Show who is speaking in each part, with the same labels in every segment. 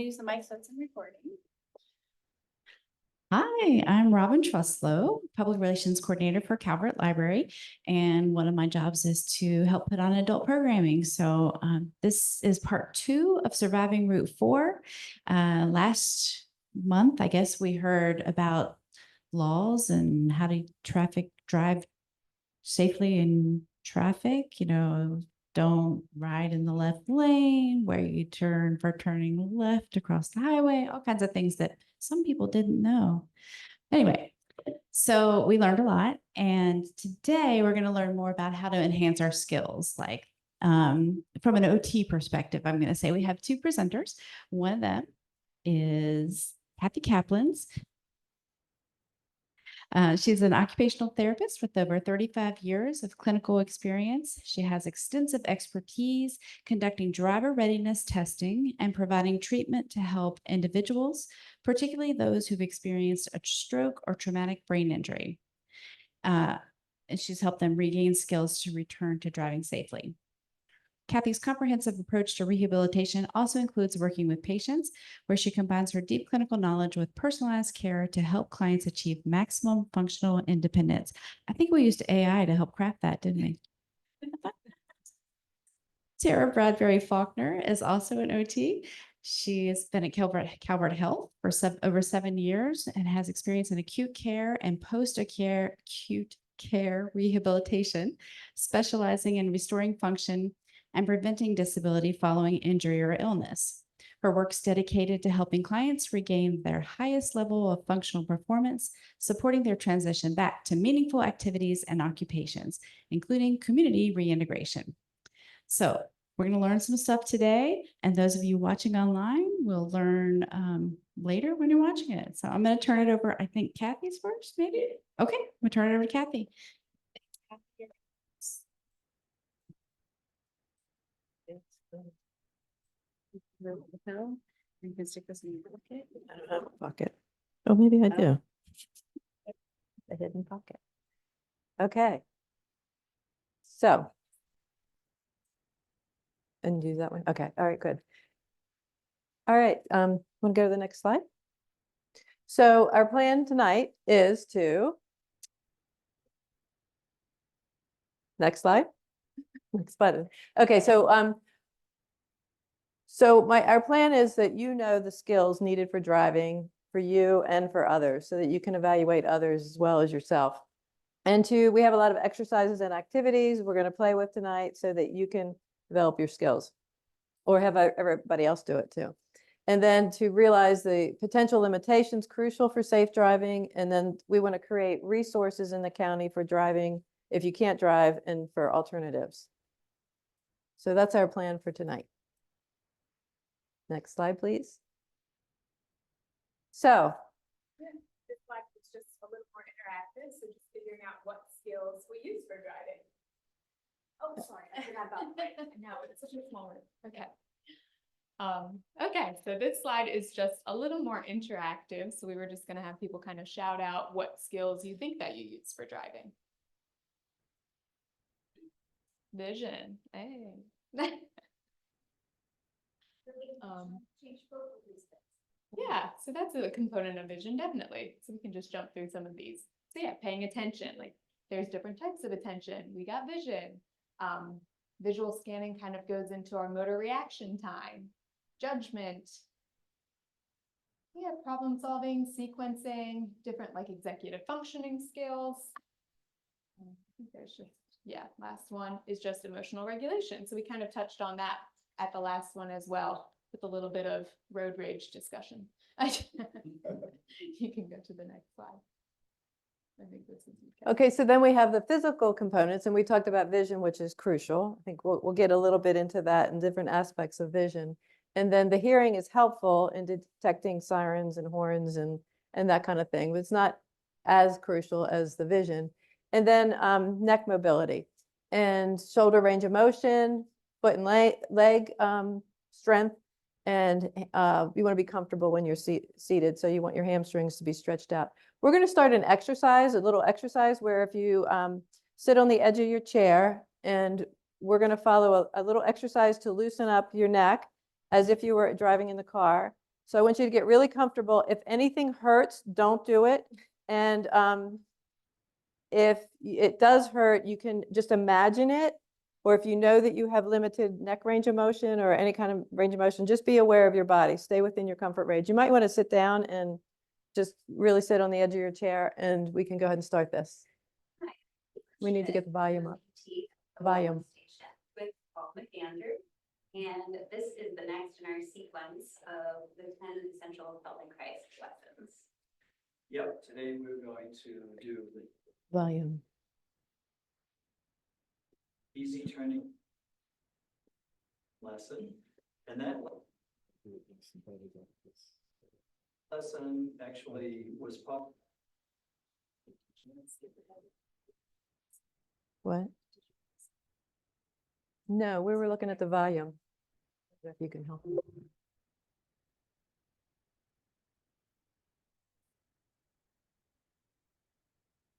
Speaker 1: to use the mic so it's in recording.
Speaker 2: Hi, I'm Robin Truslow, Public Relations Coordinator for Calvert Library, and one of my jobs is to help put on adult programming. So this is part 2 of Surviving Route 4. Last month, I guess we heard about laws and how to drive safely in traffic. Don't ride in the left lane, where you turn for turning left across the highway, all kinds of things that some people didn't know. Anyway, so we learned a lot. And today we're going to learn more about how to enhance our skills. Like from an OT perspective, I'm going to say we have 2 presenters. One of them is Kathy Kaplan's. She's an occupational therapist with over 35 years of clinical experience. She has extensive expertise conducting driver readiness testing and providing treatment to help individuals, particularly those who've experienced a stroke or traumatic brain injury. And she's helped them regain skills to return to driving safely. Kathy's comprehensive approach to rehabilitation also includes working with patients, where she combines her deep clinical knowledge with personalized care to help clients achieve maximum functional independence. I think we used AI to help craft that, didn't we? Sarah Bradbury Faulkner is also an OT. She has been at Calvert Health for over 7 years and has experience in acute care and post-acute care rehabilitation, specializing in restoring function and preventing disability following injury or illness. Her work's dedicated to helping clients regain their highest level of functional performance, supporting their transition back to meaningful activities and occupations, including community reintegration. So we're going to learn some stuff today, and those of you watching online will learn later when you're watching it. So I'm going to turn it over, I think Kathy's first, maybe? Okay, I'm going to turn it over to Kathy. You can stick this in your pocket.
Speaker 3: I don't have a pocket. Oh, maybe I do. A hidden pocket. Okay. So. And use that one. Okay. All right, good. All right. Want to go to the next slide? So our plan tonight is to. Next slide. Next button. Okay, so our plan is that you know the skills needed for driving for you and for others, so that you can evaluate others as well as yourself. And we have a lot of exercises and activities we're going to play with tonight so that you can develop your skills, or have everybody else do it too. And then to realize the potential limitations crucial for safe driving. And then we want to create resources in the county for driving if you can't drive, and for alternatives. So that's our plan for tonight. Next slide, please. So
Speaker 4: this slide is just a little more interactive, so just figuring out what skills we use for driving. Oh, sorry, I forgot about that. No, it's such a small word. Okay. Okay, so this slide is just a little more interactive. So we were just going to have people kind of shout out what skills you think that you use for driving. Vision. Hey. Yeah, so that's a component of vision, definitely. So we can just jump through some of these. So yeah, paying attention, like there's different types of attention. We got vision. Visual scanning kind of goes into our motor reaction time, judgment. We have problem solving, sequencing, different like executive functioning skills. I think there's just, yeah, last one is just emotional regulation. So we kind of touched on that at the last one as well, with a little bit of road rage discussion. You can go to the next slide. I think this is
Speaker 3: okay. So then we have the physical components, and we talked about vision, which is crucial. I think we'll get a little bit into that and different aspects of vision. And then the hearing is helpful in detecting sirens and horns and that kind of thing, but it's not as crucial as the vision. And then neck mobility and shoulder range of motion, foot and leg strength. And you want to be comfortable when you're seated. So you want your hamstrings to be stretched out. We're going to start an exercise, a little exercise where if you sit on the edge of your chair, and we're going to follow a little exercise to loosen up your neck as if you were driving in the car. So I want you to get really comfortable. If anything hurts, don't do it. And if it does hurt, you can just imagine it. Or if you know that you have limited neck range of motion or any kind of range of motion, just be aware of your body. Stay within your comfort range. You might want to sit down and just really sit on the edge of your chair, and we can go ahead and start this. We need to get the volume up. Volume.
Speaker 1: With Paul McAnder. And this is the next in our sequence of the 10 essential Feldenkrais lessons.
Speaker 5: Yep, today we're going to do the
Speaker 3: Volume.
Speaker 5: easy turning lesson. And that lesson actually was published.
Speaker 3: What? No, we were looking at the volume. If you can help me.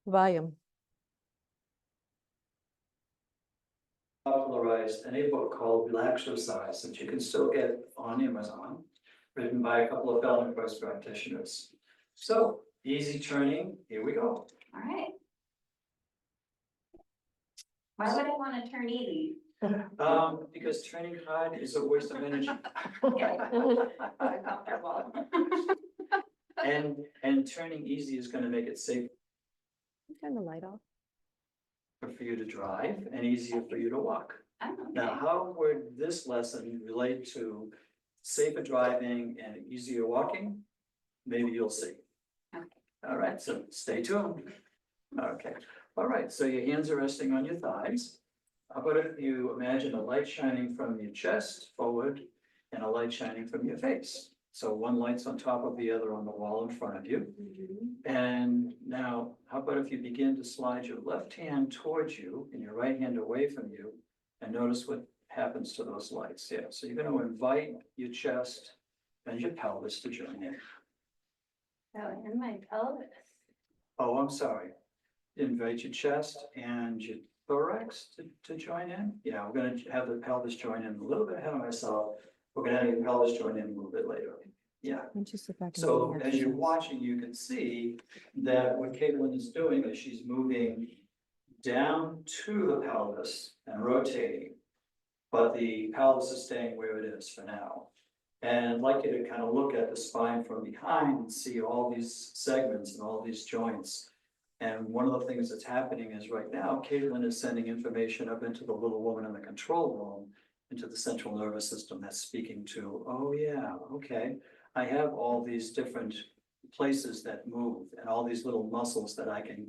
Speaker 3: Volume.
Speaker 5: Popularized in a book called Relaxercise that you can still get on Amazon, written by a couple of Feldenkrais practitioners. So, easy turning, here we go.
Speaker 1: All right. Why would I want to turn easy?
Speaker 5: Because turning hard is a waste of energy.
Speaker 1: Okay. Comfortable.
Speaker 5: And turning easy is gonna make it safer
Speaker 3: Turn the light off.
Speaker 5: for you to drive and easier for you to walk.
Speaker 1: Oh,
Speaker 5: Now,
Speaker 1: okay.
Speaker 5: how would this lesson relate to safer driving and easier walking? Maybe you'll see.
Speaker 1: Okay.
Speaker 5: All right, so stay tuned. Okay, all right, so your hands are resting on your thighs. How about if you imagine a light shining from your chest forward and a light shining from your face? So one light's on top of the other on the wall in front of you. And now, how about if you begin to slide your left hand towards you and your right hand away from you, and notice what happens to those lights. Yeah, so you're going to invite your chest and your pelvis to join in.
Speaker 1: So in my pelvis.
Speaker 5: Oh, I'm sorry. Invite your chest and your thorax to join in. Yeah, we're gonna have the pelvis join in a little bit ahead of myself. We're gonna have your pelvis join in a little bit later. Yeah.
Speaker 3: Why don't you sit back and do
Speaker 5: So
Speaker 3: the
Speaker 5: as you're
Speaker 3: exercise?
Speaker 5: watching, you can see that what Caitlin is doing is she's moving down to the pelvis and rotating. But the pelvis is staying where it is for now. And I'd like you to kind of look at the spine from behind and see all these segments and all these joints. And one of the things that's happening is right now, Caitlin is sending information up into the little woman in the control room, into the central nervous system that's speaking to, oh yeah, okay. I have all these different places that move and all these little muscles that I can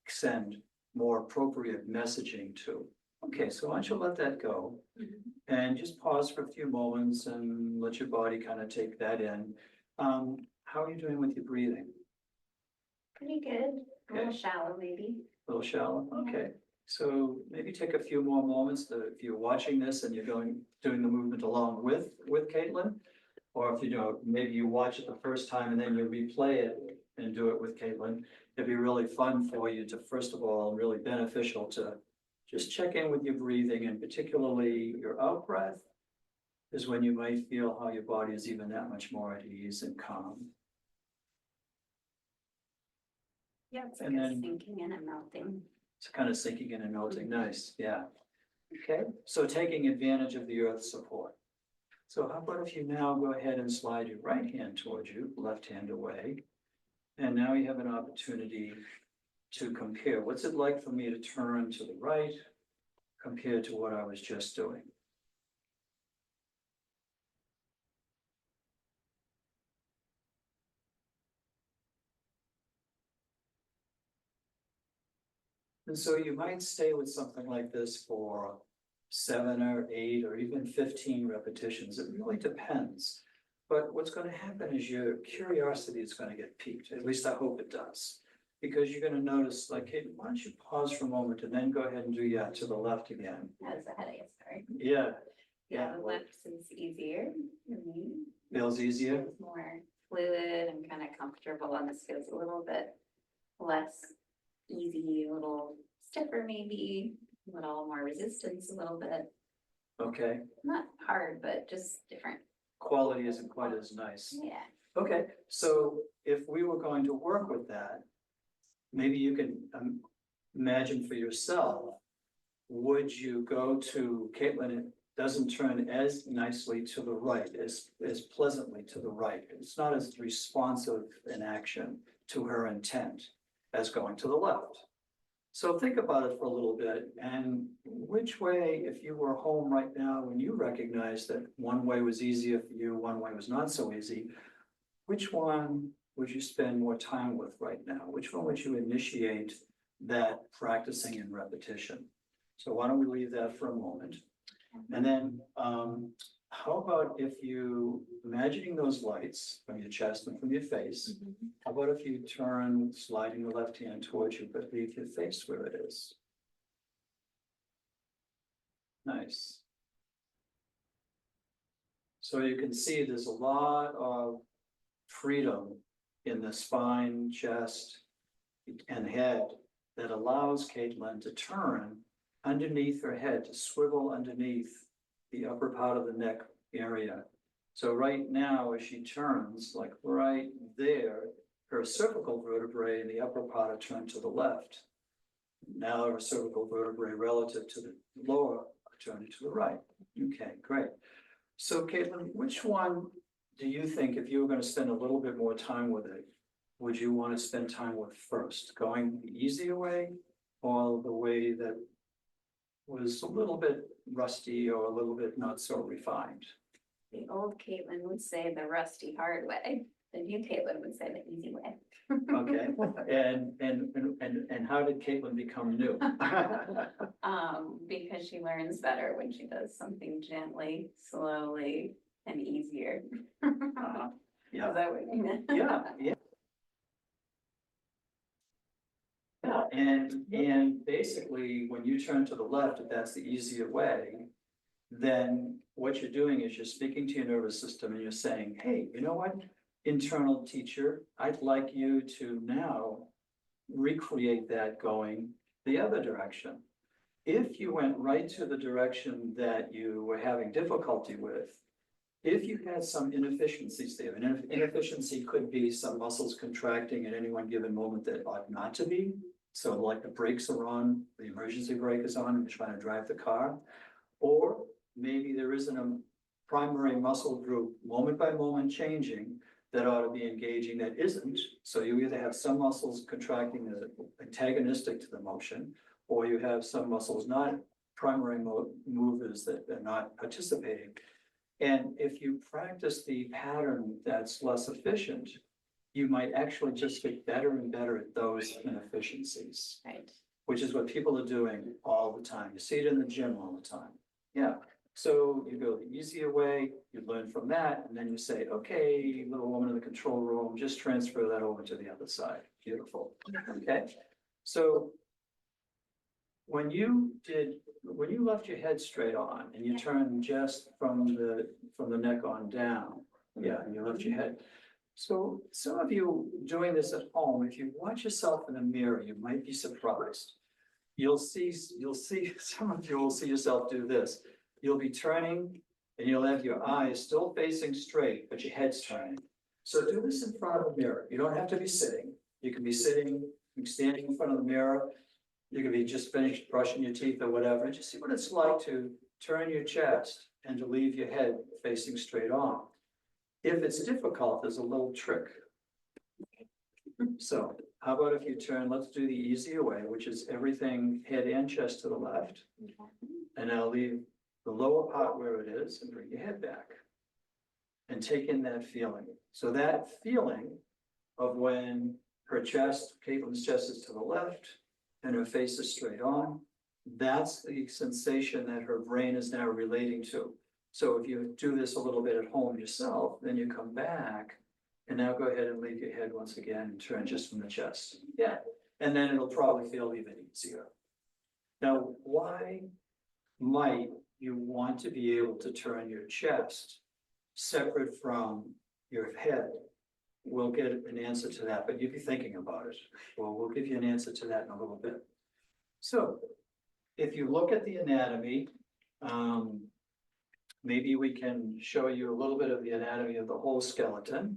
Speaker 5: send more appropriate messaging to. Okay, so why don't you let that go and just pause for a few moments and let your body kind of take that in. How are you doing with your breathing?
Speaker 1: Pretty good. A little
Speaker 5: Okay.
Speaker 1: shallow, maybe.
Speaker 5: A little shallow?
Speaker 1: Yeah.
Speaker 5: Okay. So maybe take a few more moments if you're watching this and you're doing the movement along with Caitlin. Or if you know, maybe you watch it the first time and then you replay it and do it with Caitlin. It'd be really fun for you to, first of all, really beneficial to just check in with your breathing, and particularly your out breath is when you might feel how your body is even that much more at ease and calm.
Speaker 1: Yeah, it's like
Speaker 5: And
Speaker 1: a
Speaker 5: then-
Speaker 1: sinking in and melting.
Speaker 5: It's kind of sinking in and melting. Nice, yeah. Okay, so taking advantage of the earth's support. So how about if you now go ahead and slide your right hand towards you, left hand away. And now you have an opportunity to compare. What's it like for me to turn to the right compared to what I was just doing? And so you might stay with something like this for 7 or 8 or even 15 repetitions. It really depends. But what's going to happen is your curiosity is going to get piqued. At least I hope it does. Because you're going to notice, like, hey, why don't you pause for a moment and then go ahead and do that to the left again.
Speaker 1: That was ahead of you, sorry.
Speaker 5: Yeah,
Speaker 1: Yeah, the
Speaker 5: well,
Speaker 1: left is easier for me.
Speaker 5: feels easier.
Speaker 1: Feels more fluid and kind of comfortable, and this feels a little bit less easy, a little stiffer maybe, a little more resistance, a little bit,
Speaker 5: Okay,
Speaker 1: not hard, but just different.
Speaker 5: quality isn't quite as nice.
Speaker 1: Yeah.
Speaker 5: Okay, so if we were going to work with that, maybe you can imagine for yourself, would you go to Caitlin, it doesn't turn as nicely to the right, as pleasantly to the right. It's not as responsive in action to her intent as going to the left. So think about it for a little bit, and which way, if you were home right now, when you recognize that one way was easier for you, one way was not so easy, which one would you spend more time with right now? Which one would you initiate that practicing and repetition? So why don't we leave that for a moment? And then, how about if you, imagining those lights from your chest and from your face, how about if you turn, sliding the left hand towards you, but leave your face where it is? Nice. So you can see there's a lot of freedom in the spine, chest, and head that allows Caitlin to turn underneath her head, to swivel underneath the upper part of the neck area. So right now, as she turns, like right there, her cervical vertebrae in the upper part are turned to the left. Now her cervical vertebrae relative to the lower are turning to the right. Okay, great. So Caitlin, which one do you think, if you were going to spend a little bit more time with it, would you want to spend time with first? Going the easier way, or the way that was a little bit rusty or a little bit not so refined?
Speaker 1: The old Caitlin would say the rusty hard way. The new Caitlin would say the easy way.
Speaker 5: Okay, and how did Caitlin become new?
Speaker 1: Because she learns better when she does something gently, slowly, and easier.
Speaker 5: Yeah,
Speaker 1: Is that what you meant?
Speaker 5: yeah, yeah. Yeah, and basically, when you turn to the left, if that's the easier way, then what you're doing is you're speaking to your nervous system and you're saying, hey, you know what? Internal teacher, I'd like you to now recreate that going the other direction. If you went right to the direction that you were having difficulty with, if you had some inefficiencies there, and inefficiency could be some muscles contracting at any one given moment that ought not to be. So like the brakes are on, the emergency brake is on, and you're trying to drive the car. Or maybe there isn't a primary muscle group moment by moment changing that ought to be engaging that isn't. So you either have some muscles contracting that are antagonistic to the motion, or you have some muscles not primary movers that are not participating. And if you practice the pattern that's less efficient, you might actually just get better and better at those inefficiencies,
Speaker 1: Right.
Speaker 5: which is what people are doing all the time. You see it in the gym all the time. Yeah. So you go the easier way, you learn from that, and then you say, okay, little woman in the control room, just transfer that over to the other side. Beautiful. Okay. So when you left your head straight on and you turned just from the neck on down, yeah, and you left your head. So some of you doing this at home, if you watch yourself in the mirror, you might be surprised. You'll see, some of you will see yourself do this. You'll be turning and you'll have your eyes still facing straight, but your head's turning. So do this in front of the mirror. You don't have to be sitting. You can be sitting, you can be standing in front of the mirror. You could be just finished brushing your teeth or whatever, and just see what it's like to turn your chest and to leave your head facing straight on. If it's difficult, there's a little trick. So how about if you turn, let's do the easier way, which is everything head and chest to the left. And now leave the lower part where it is and bring your head back. And take in that feeling. So that feeling of when her chest, Caitlin's chest is to the left, and her face is straight on, that's the sensation that her brain is now relating to. So if you do this a little bit at home yourself, then you come back and now go ahead and leave your head once again and turn just from the chest. Yeah, and then it'll probably feel even easier. Now, why might you want to be able to turn your chest separate from your head? We'll get an answer to that, but you be thinking about it. Well, we'll give you an answer to that in a little bit. So if you look at the anatomy, maybe we can show you a little bit of the anatomy of the whole skeleton.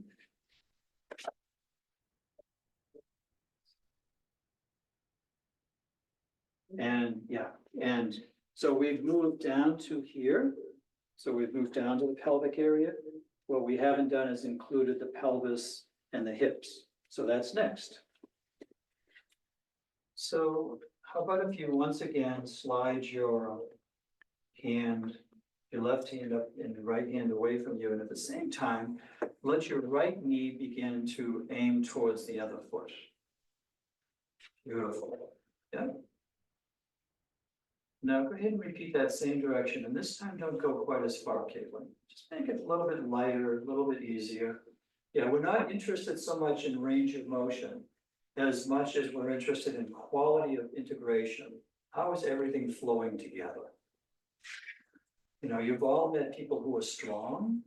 Speaker 5: And yeah, and so we've moved down to here. So we've moved down to the pelvic area. What we haven't done is included the pelvis and the hips. So that's next. So how about if you once again slide your hand, your left hand up and the right hand away from you, and at the same time, let your right knee begin to aim towards the other foot. Beautiful. Yeah. Now go ahead and repeat that same direction, and this time don't go quite as far, Caitlin. Just make it a little bit lighter, a little bit easier. Yeah, we're not interested so much in range of motion as much as we're interested in quality of integration. How is everything flowing together? You know, you've all met people who are strong,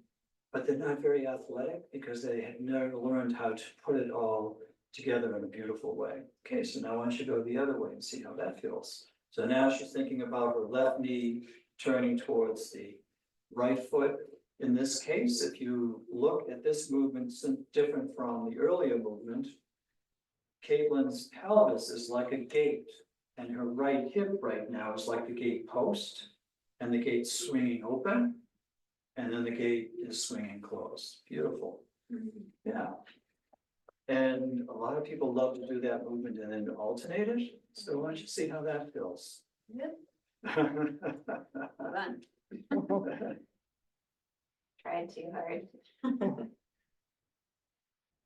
Speaker 5: but they're not very athletic because they had never learned how to put it all together in a beautiful way. Okay, so now I want you to go the other way and see how that feels. So now she's thinking about her left knee turning towards the right foot. In this case, if you look at this movement, it's different from the earlier movement. Caitlin's pelvis is like a gate, and her right hip right now is like the gate post, and the gate's swinging open, and then the gate is swinging closed. Beautiful. Yeah. And a lot of people love to do that movement and then alternate it. So why don't you see how that feels?
Speaker 1: Yep. Hold on. Tried too hard.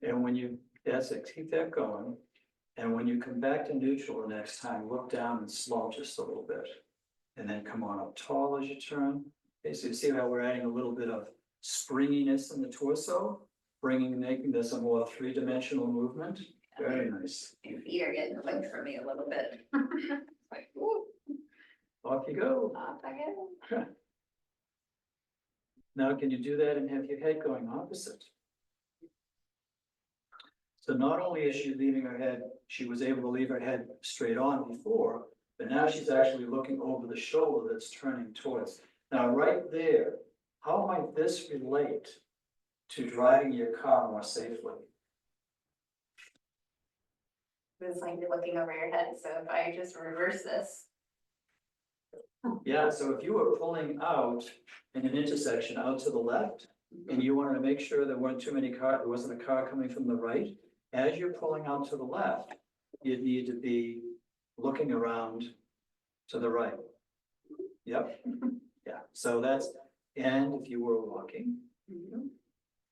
Speaker 5: And when you, that's it, keep that going. And when you come back to neutral the next time, look down and slow just a little bit. And then come on up tall as you turn. Okay, so you see how we're adding a little bit of springiness in the torso, making this a more three-dimensional movement. Very nice.
Speaker 1: Your feet are getting away from me a little bit. Like, ooh,
Speaker 5: Off you go.
Speaker 1: off I go.
Speaker 5: Now, can you do that and have your head going opposite? So not only is she leaving her head, she was able to leave her head straight on before, but now she's actually looking over the shoulder that's turning towards. Now, right there, how might this relate to driving your car more safely?
Speaker 1: It's like you're looking over your head, so if I just reverse this.
Speaker 5: Yeah, so if you were pulling out in an intersection out to the left, and you wanted to make sure there weren't too many cars, there wasn't a car coming from the right, as you're pulling out to the left, you'd need to be looking around to the right. Yep, yeah, so that's, and if you were walking,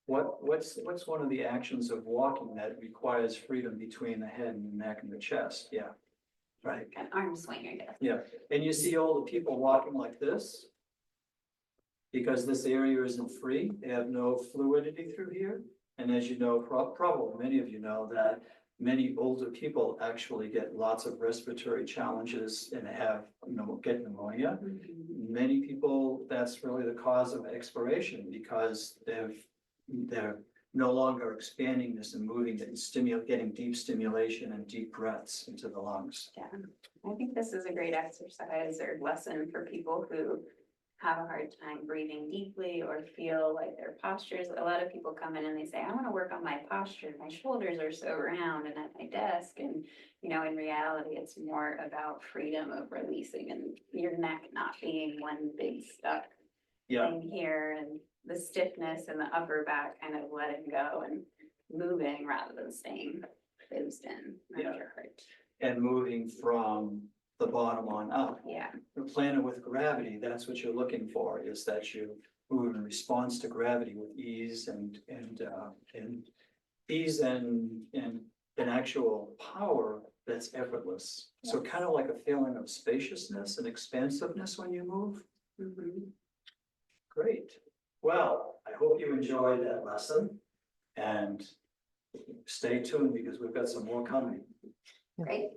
Speaker 5: what's one of the actions of walking that requires freedom between the head and the neck and the chest? Yeah, right.
Speaker 1: An arm swing, I guess.
Speaker 5: Yeah, and you see all the people walking like this? Because this area isn't free, they have no fluidity through here. And as you know, probably many of you know that many older people actually get lots of respiratory challenges and have, get pneumonia. Many people, that's really the cause of expiration because they're no longer expanding this and moving it and getting deep stimulation and deep breaths into the lungs.
Speaker 1: Yeah, I think this is a great exercise or lesson for people who have a hard time breathing deeply or feel like their postures. A lot of people come in and they say, I want to work on my posture. My shoulders are so round and at my desk. And, in reality, it's more about freedom of releasing and your neck not being one big stuck
Speaker 5: Yeah,
Speaker 1: thing here, and the stiffness in the upper back kind of letting go and moving rather than staying closed in around
Speaker 5: Yeah.
Speaker 1: your heart.
Speaker 5: and moving from the bottom on up.
Speaker 1: Yeah.
Speaker 5: The planet with gravity, that's what you're looking for, is that you move in response to gravity with ease and ease and an actual power that's effortless. So kind of like a feeling of spaciousness and expansiveness when you move.
Speaker 1: Mhm.
Speaker 5: Great. Well, I hope you enjoyed that lesson and stay tuned because we've got some more coming.
Speaker 1: Great.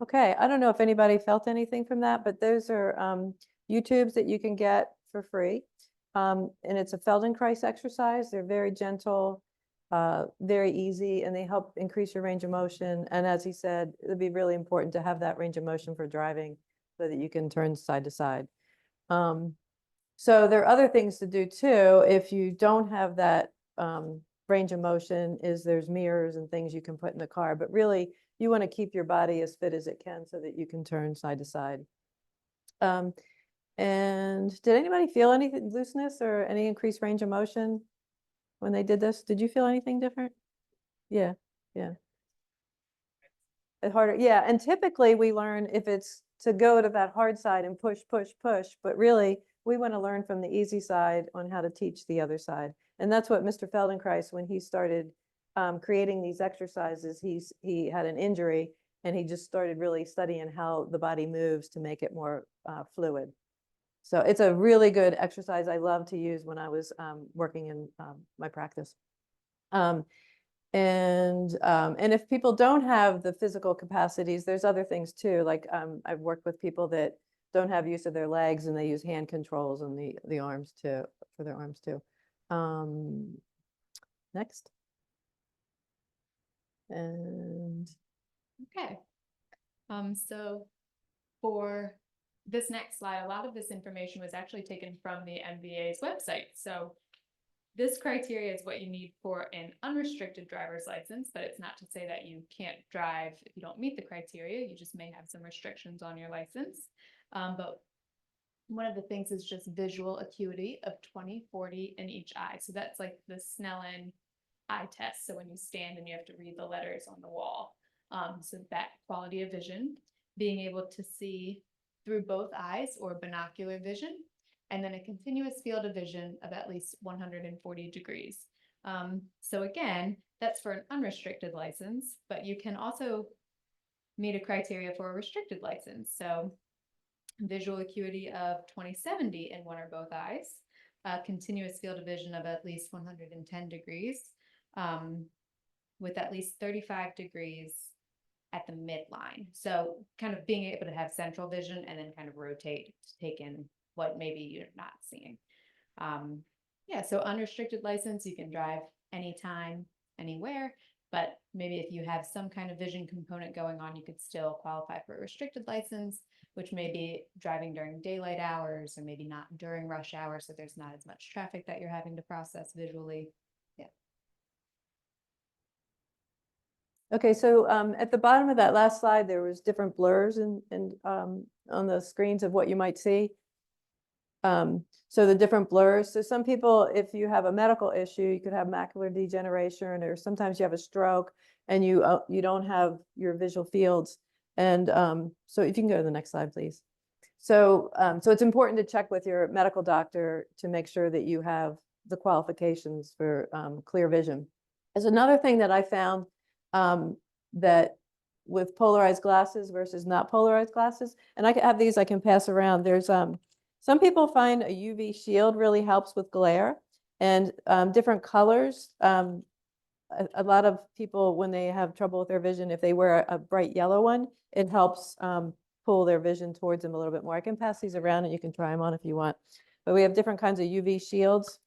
Speaker 3: Okay, I don't know if anybody felt anything from that, but those are YouTubes that you can get for free. And it's a Feldenkrais exercise. They're very gentle, very easy, and they help increase your range of motion. And as he said, it'd be really important to have that range of motion for driving so that you can turn side to side. So there are other things to do too. If you don't have that range of motion, there's mirrors and things you can put in the car, but really you want to keep your body as fit as it can so that you can turn side to side. And did anybody feel any looseness or any increased range of motion when they did this? Did you feel anything different? Yeah, yeah. Harder, yeah. And typically we learn if it's to go to that hard side and push, push, push, but really we want to learn from the easy side on how to teach the other side. And that's what Mr. Feldenkrais, when he started creating these exercises, he had an injury and he just started really studying how the body moves to make it more fluid. So it's a really good exercise I love to use when I was working in my practice. And if people don't have the physical capacities, there's other things too. Like I've worked with people that don't have use of their legs and they use hand controls and the arms too, for their arms too. Next. And
Speaker 4: Okay. So for this next slide, a lot of this information was actually taken from the MVA's website. So this criteria is what you need for an unrestricted driver's license, but it's not to say that you can't drive if you don't meet the criteria. You just may have some restrictions on your license. But one of the things is just visual acuity of 20/40 in each eye. So that's like the Snellen eye test. So when you stand and you have to read the letters on the wall. So that quality of vision, being able to see through both eyes or binocular vision, and then a continuous field of vision of at least 140 degrees. So again, that's for an unrestricted license, but you can also meet a criteria for a restricted license. So visual acuity of 20/70 in one or both eyes, continuous field of vision of at least 110 degrees, with at least 35 degrees at the midline. So kind of being able to have central vision and then kind of rotate to take in what maybe you're not seeing. Yeah, so unrestricted license, you can drive anytime, anywhere, but maybe if you have some kind of vision component going on, you could still qualify for a restricted license, which may be driving during daylight hours or maybe not during rush hour, so there's not as much traffic that you're having to process visually. Yeah.
Speaker 3: okay, so at the bottom of that last slide, there was different blurs and on the screens of what you might see. So the different blurs. So some people, if you have a medical issue, you could have macular degeneration, or sometimes you have a stroke and you don't have your visual fields. And so if you can go to the next slide, please. So so it's important to check with your medical doctor to make sure that you have the qualifications for clear vision. There's another thing that I found that with polarized glasses versus not polarized glasses, and I can have these I can pass around. There's some people find a UV shield really helps with glare, and different colors. A lot of people, when they have trouble with their vision, if they wear a bright yellow one, it helps pull their vision towards them a little bit more. I can pass these around and you can try them on if you want. But we have different kinds of UV shields.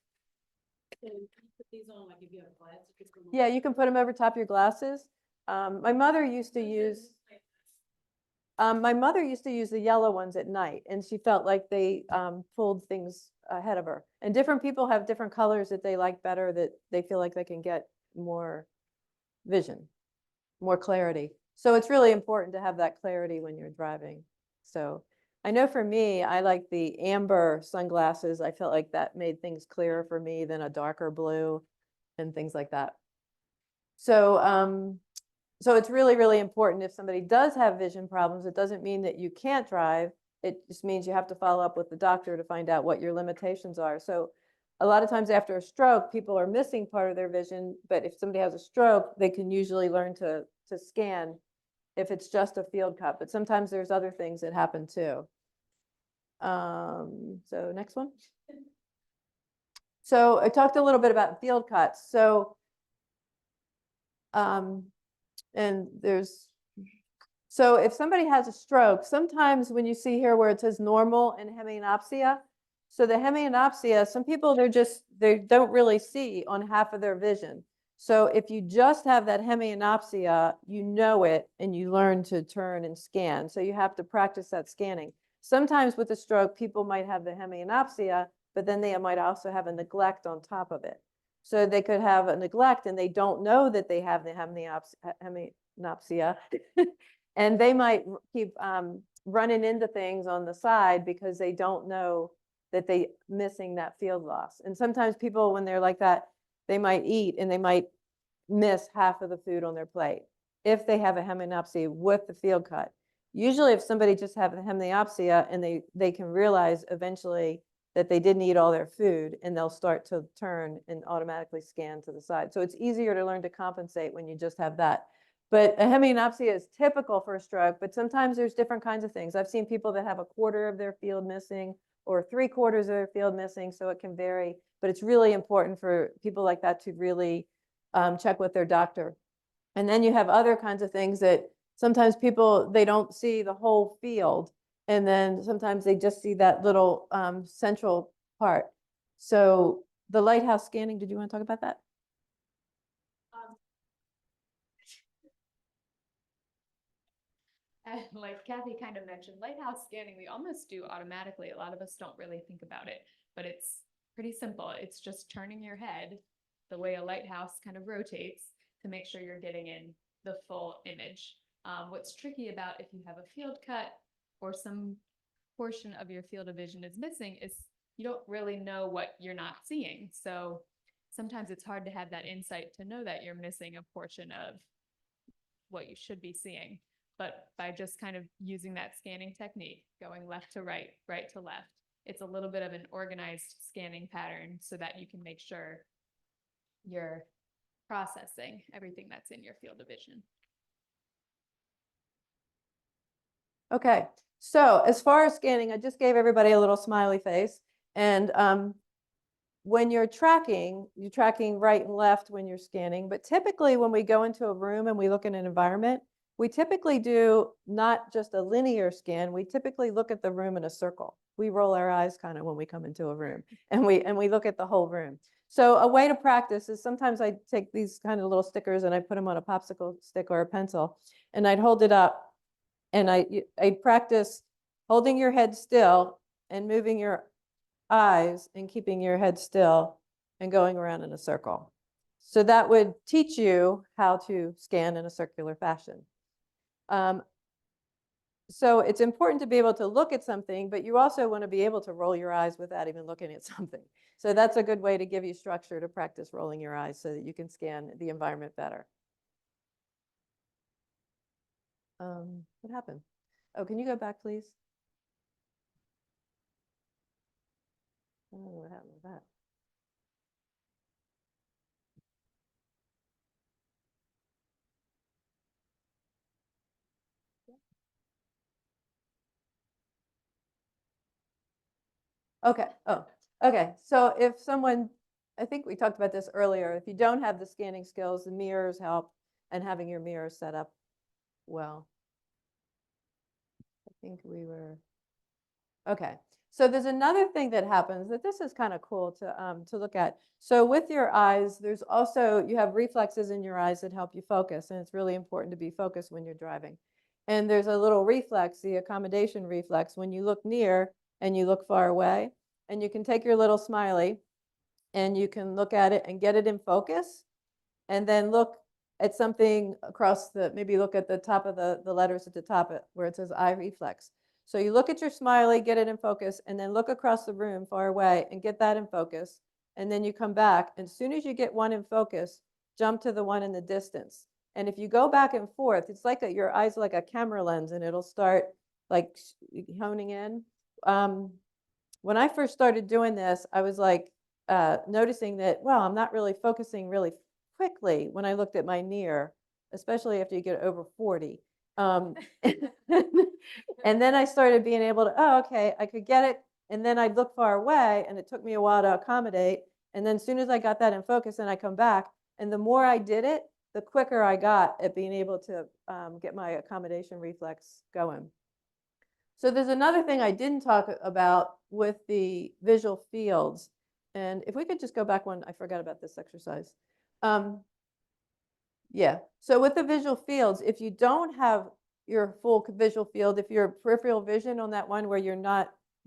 Speaker 3: Yeah, you can put them over top of your glasses. My mother used to use the yellow ones at night, and she felt like they pulled things ahead of her. And different people have different colors that they like better, that they feel like they can get more vision, more clarity. So it's really important to have that clarity when you're driving. So I know for me, I like the amber sunglasses. I felt like that made things clearer for me than a darker blue and things like that. So so it's really, really important if somebody does have vision problems, it doesn't mean that you can't drive. It just means you have to follow up with the doctor to find out what your limitations are. So a lot of times after a stroke, people are missing part of their vision, but if somebody has a stroke, they can usually learn to scan if it's just a field cut, but sometimes there's other things that happen too. So next one. So I talked a little bit about field cuts. So and so if somebody has a stroke, sometimes when you see here where it says normal and hemianopsia, so the hemianopsia, some people they don't really see on half of their vision. So if you just have that hemianopsia, you know it and you learn to turn and scan. So you have to practice that scanning. Sometimes with a stroke, people might have the hemianopsia, but then they might also have a neglect on top of it. So they could have a neglect and they don't know that they have the hemianopsia. And they might keep running into things on the side because they don't know that they missing that field loss. And sometimes people, when they're like that, they might eat and they might miss half of the food on their plate if they have a hemianopsia with the field cut. Usually if somebody just have a hemianopsia and they can realize eventually that they didn't eat all their food, and they'll start to turn and automatically scan to the side. So it's easier to learn to compensate when you just have that. But a hemianopsia is typical for a stroke, but sometimes there's different kinds of things. I've seen people that have a quarter of their field missing or 3/4 of their field missing, so it can vary. But it's really important for people like that to really check with their doctor. And then you have other kinds of things that sometimes people, they don't see the whole field. And then sometimes they just see that little central part. So the lighthouse scanning, did you want to talk about that?
Speaker 4: And like Kathy kind of mentioned, lighthouse scanning, we almost do automatically. A lot of us don't really think about it, but it's pretty simple. It's just turning your head the way a lighthouse kind of rotates to make sure you're getting in the full image. What's tricky about if you have a field cut or some portion of your field of vision is missing is you don't really know what you're not seeing. So sometimes it's hard to have that insight to know that you're missing a portion of what you should be seeing. But by just kind of using that scanning technique, going left to right, right to left, it's a little bit of an organized scanning pattern so that you can make sure you're processing everything that's in your field of vision.
Speaker 3: Okay, so as far as scanning, I just gave everybody a little smiley face. And when you're tracking right and left when you're scanning. But typically when we go into a room and we look at an environment, we typically do not just a linear scan. We typically look at the room in a circle. We roll our eyes kind of when we come into a room, and we look at the whole room. So a way to practice is sometimes I take these kind of little stickers and I put them on a popsicle stick or a pencil, and I'd hold it up. And I practice holding your head still and moving your eyes and keeping your head still and going around in a circle. So that would teach you how to scan in a circular fashion. So it's important to be able to look at something, but you also want to be able to roll your eyes without even looking at something. So that's a good way to give you structure to practice rolling your eyes so that you can scan the environment better. What happened? Oh, can you go back, please? I don't know what happened with that. Okay. Oh, okay. So if someone, I think we talked about this earlier, if you don't have the scanning skills, the mirrors help, and having your mirrors set up well. I think we were, okay. So there's another thing that happens that this is kind of cool to look at. So with your eyes, there's also, you have reflexes in your eyes that help you focus, and it's really important to be focused when you're driving. And there's a little reflex, the accommodation reflex, when you look near and you look far away, and you can take your little smiley and you can look at it and get it in focus, and then look at something across the, maybe look at the top of the letters at the top where it says eye reflex. So you look at your smiley, get it in focus, and then look across the room far away and get that in focus. And then you come back, and as soon as you get one in focus, jump to the one in the distance. And if you go back and forth, it's like your eyes are like a camera lens, and it'll start like honing in. When I first started doing this, I was like noticing that, well, I'm not really focusing really quickly when I looked at my near, especially after you get over 40. And then I started being able to, oh, okay, I could get it. And then I'd look far away, and it took me a while to accommodate. And then as soon as I got that in focus, then I come back. And the more I did it, the quicker I got at being able to get my accommodation reflex going. So there's another thing I didn't talk about with the visual fields. And if we could just go back one, I forgot about this exercise. Yeah, so with the visual fields, if you don't have your full visual field, if your peripheral vision on that one where you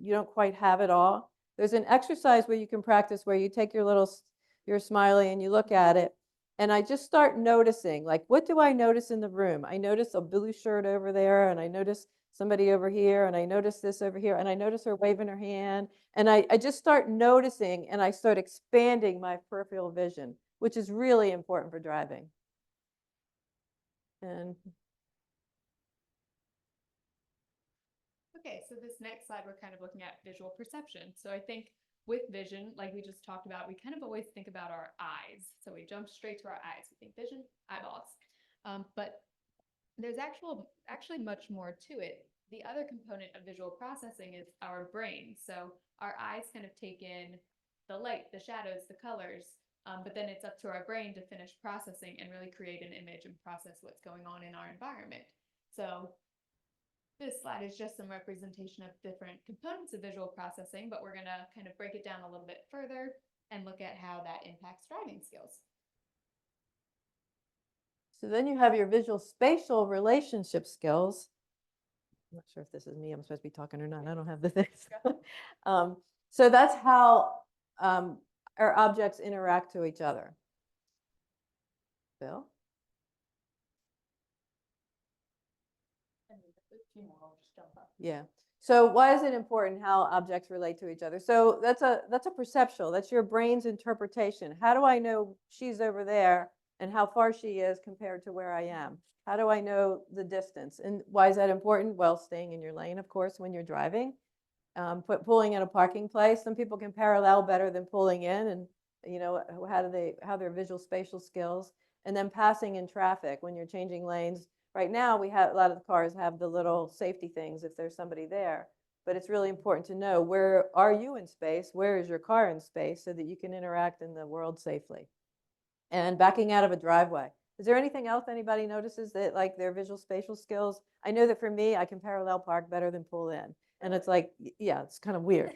Speaker 3: don't quite have it all, There's an exercise where you can practice where you take your your smiley and you look at it. And I just start noticing, like, what do I notice in the room? I notice a blue shirt over there, and I notice somebody over here, and I notice this over here, and I notice her waving her hand. And I just start noticing, and I start expanding my peripheral vision, which is really important for driving. And
Speaker 4: Okay, so this next slide, we're kind of looking at visual perception. So I think with vision, like we just talked about, we kind of always think about our eyes. So we jump straight to our eyes. We think vision, eyeballs. But there's actually much more to it. The other component of visual processing is our brain. So our eyes kind of take in the light, the shadows, the colors, but then it's up to our brain to finish processing and really create an image and process what's going on in our environment. So this slide is just some representation of different components of visual processing, but we're gonna kind of break it down a little bit further and look at how that impacts driving skills.
Speaker 3: so then you have your visual spatial relationship skills. I'm not sure if this is me, I'm supposed to be talking or not. I don't have the things. So that's how our objects interact to each other. Bill? Yeah. So why is it important how objects relate to each other? So that's a perceptual. That's your brain's interpretation. How do I know she's over there and how far she is compared to where I am? How do I know the distance? And why is that important? Well, staying in your lane, of course, when you're driving. Pulling in a parking place. Some people can parallel better than pulling in, and you know how their visual spatial skills. And then passing in traffic when you're changing lanes. Right now, we have a lot of the cars have the little safety things if there's somebody there. But it's really important to know, where are you in space? Where is your car in space, so that you can interact in the world safely. And backing out of a driveway. Is there anything else anybody notices that, like, their visual spatial skills? I know that for me, I can parallel park better than pull in. And it's like, yeah, it's kind of weird.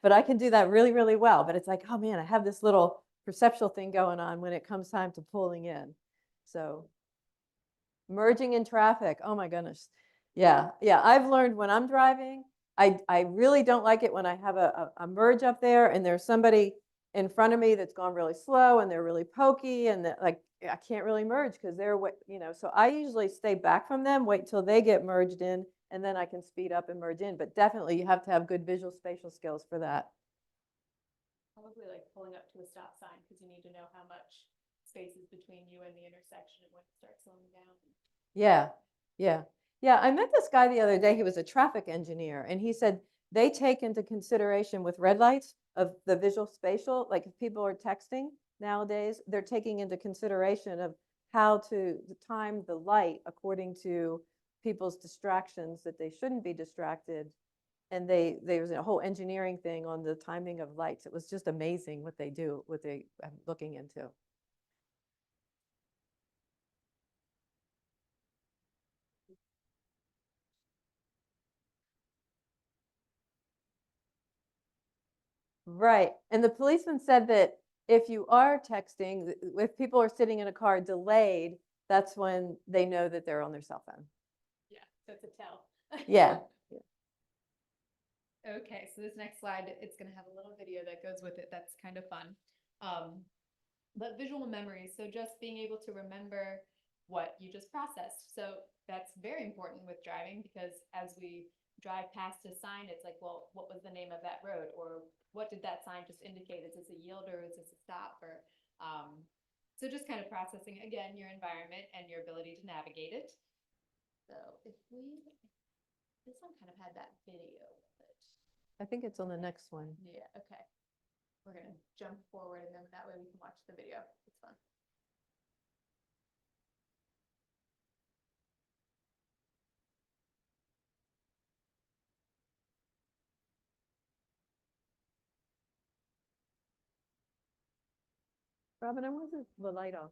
Speaker 3: But I can do that really, really well. But it's like, oh man, I have this little perceptual thing going on when it comes time to pulling in. So merging in traffic. Oh my goodness. Yeah. Yeah. I've learned when I'm driving, I really don't like it when I have a merge up there and there's somebody in front of me that's gone really slow and they're really pokey and like, I can't really merge because they're, you know, so I usually stay back from them, wait till they get merged in, and then I can speed up and merge in. But definitely you have to have good visual spatial skills for that.
Speaker 4: Probably like pulling up to a stop sign because you need to know how much space is between you and the intersection and when it starts slowing down.
Speaker 3: Yeah, yeah. Yeah, I met this guy the other day. He was a traffic engineer, and he said they take into consideration with red lights of the visual spatial, like if people are texting nowadays, they're taking into consideration of how to time the light according to people's distractions, that they shouldn't be distracted. And there's a whole engineering thing on the timing of lights. It was just amazing what they do, what they are looking into. Right. And the policeman said that if you are texting, if people are sitting in a car delayed, that's when they know that they're on their cell phone.
Speaker 4: Yeah, that's a tell.
Speaker 3: Yeah.
Speaker 4: Okay, so this next slide, it's going to have a little video that goes with it that's kind of fun. But visual memory, so just being able to remember what you just processed. So that's very important with driving because as we drive past a sign, it's like, well, what was the name of that road? Or what did that sign just indicate? Is this a yield or is this a stop? Or so just kind of processing, again, your environment and your ability to navigate it. So if we, this one kind of had that video.
Speaker 3: I think it's on the next one.
Speaker 4: Yeah, okay. We're gonna jump forward and then that way we can watch the video. It's fun.
Speaker 3: Robin, I want the light off.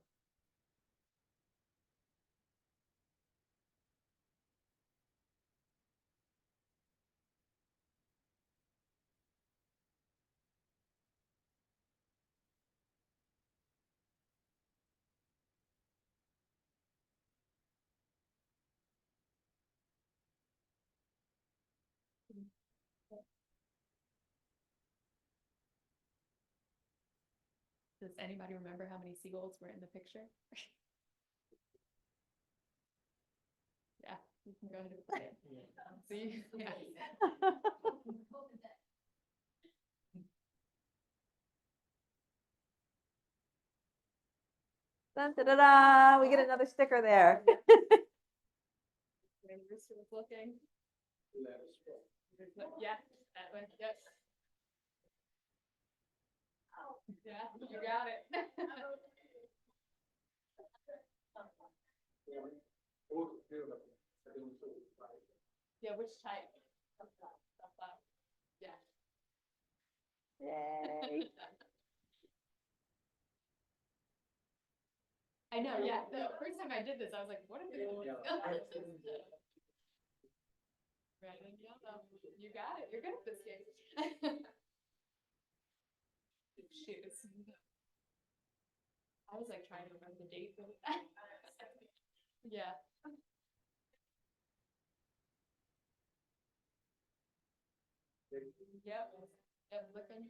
Speaker 4: Does anybody remember how many seagulls were in the picture? Yeah, you can go ahead and play it. So yeah.
Speaker 3: Dun, da, da, da, we get another sticker there.
Speaker 4: When Rooster was looking. Yeah, that one, yep. Yeah, you got it. Yeah, which type? Yeah.
Speaker 3: Yay.
Speaker 4: I know, yeah, the first time I did this, I was like, what are they? Red and yellow, you got it, you're good at this game. Shoes. I was like trying to remember the date. Yeah. Yep, yep, looking.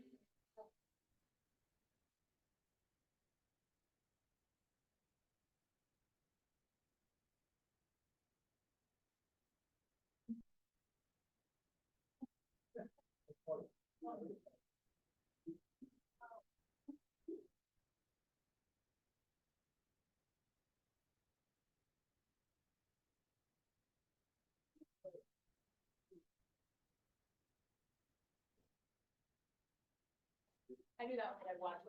Speaker 4: I knew that one I'd watch.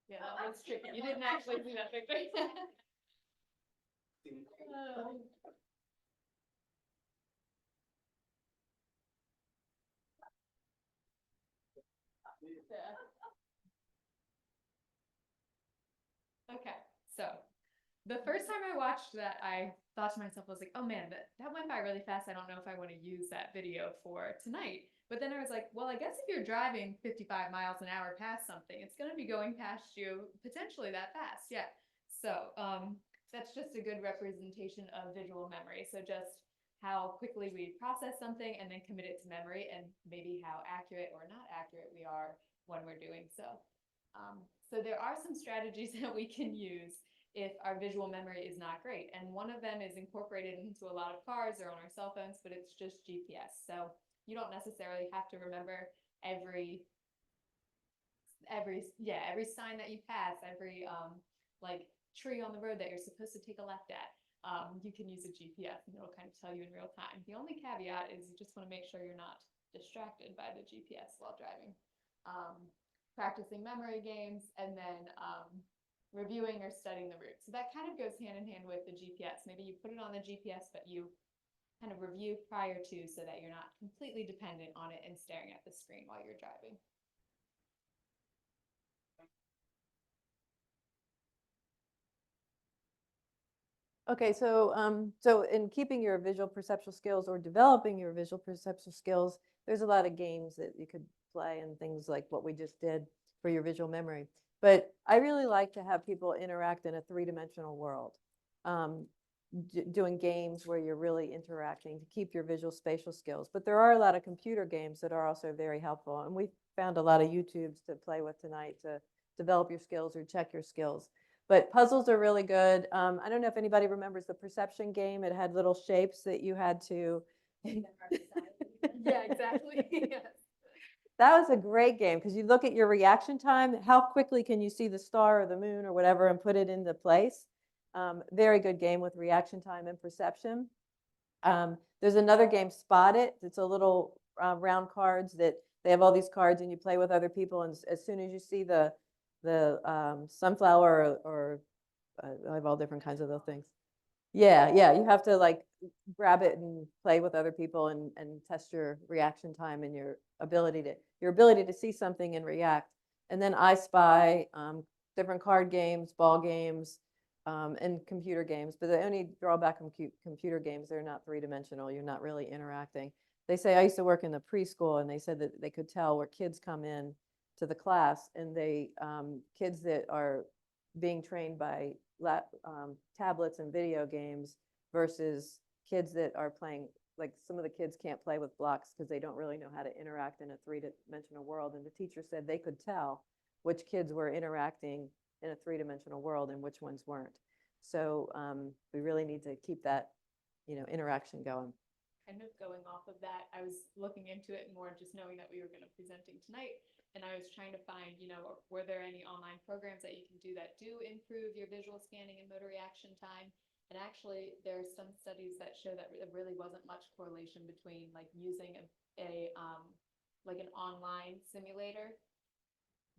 Speaker 4: Yeah, that was tricky. You didn't actually see that picture. Oh. Yeah. Okay, so the first time I watched that, I thought to myself, I was like, oh man, that went by really fast. I don't know if I want to use that video for tonight. But then I was like, well, I guess if you're driving 55 miles an hour past something, it's going to be going past you potentially that fast. Yeah. So that's just a good representation of visual memory. So just how quickly we process something and then commit it to memory, and maybe how accurate or not accurate we are when we're doing so. So there are some strategies that we can use if our visual memory is not great. And one of them is incorporated into a lot of cars or on our cell phones, but it's just GPS. So you don't necessarily have to remember every sign that you pass, every like tree on the road that you're supposed to take a left at. You can use a GPS and it'll kind of tell you in real time. The only caveat is you just want to make sure you're not distracted by the GPS while driving. Practicing memory games, and then reviewing or studying the route. So that kind of goes hand in hand with the GPS. Maybe you put it on the GPS, but you kind of review prior to, so that you're not completely dependent on it and staring at the screen while you're driving.
Speaker 3: Okay, so in keeping your visual perceptual skills or developing your visual perceptual skills, there's a lot of games that you could play and things like what we just did for your visual memory. But I really like to have people interact in a three-dimensional world, doing games where you're really interacting to keep your visual spatial skills. But there are a lot of computer games that are also very helpful. And we found a lot of YouTubes to play with tonight to develop your skills or check your skills. But puzzles are really good. I don't know if anybody remembers the perception game. It had little shapes that you had to.
Speaker 4: Yeah, exactly. Yes.
Speaker 3: That was a great game because you look at your reaction time. How quickly can you see the star or the moon or whatever and put it into place? Very good game with reaction time and perception. There's another game, Spot It. It's a little round cards that they have all these cards and you play with other people. And as soon as you see the sunflower or I have all different kinds of those things. Yeah, you have to like grab it and play with other people and test your reaction time and your ability to see something and react. And then I Spy, different card games, ball games, and computer games. But the only drawback of computer games, they're not three-dimensional. You're not really interacting. They say, I used to work in the preschool, and they said that they could tell where kids come in to the class, and they kids that are being trained by tablets and video games versus kids that are playing, like some of the kids can't play with blocks because they don't really know how to interact in a three-dimensional world. And the teacher said they could tell which kids were interacting in a three-dimensional world and which ones weren't. So we really need to keep that, interaction going.
Speaker 4: Kind of going off of that, I was looking into it more, just knowing that we were going to presenting tonight. And I was trying to find, were there any online programs that you can do that do improve your visual scanning and motor reaction time? And actually, there are some studies that show that there really wasn't much correlation between like using like an online simulator.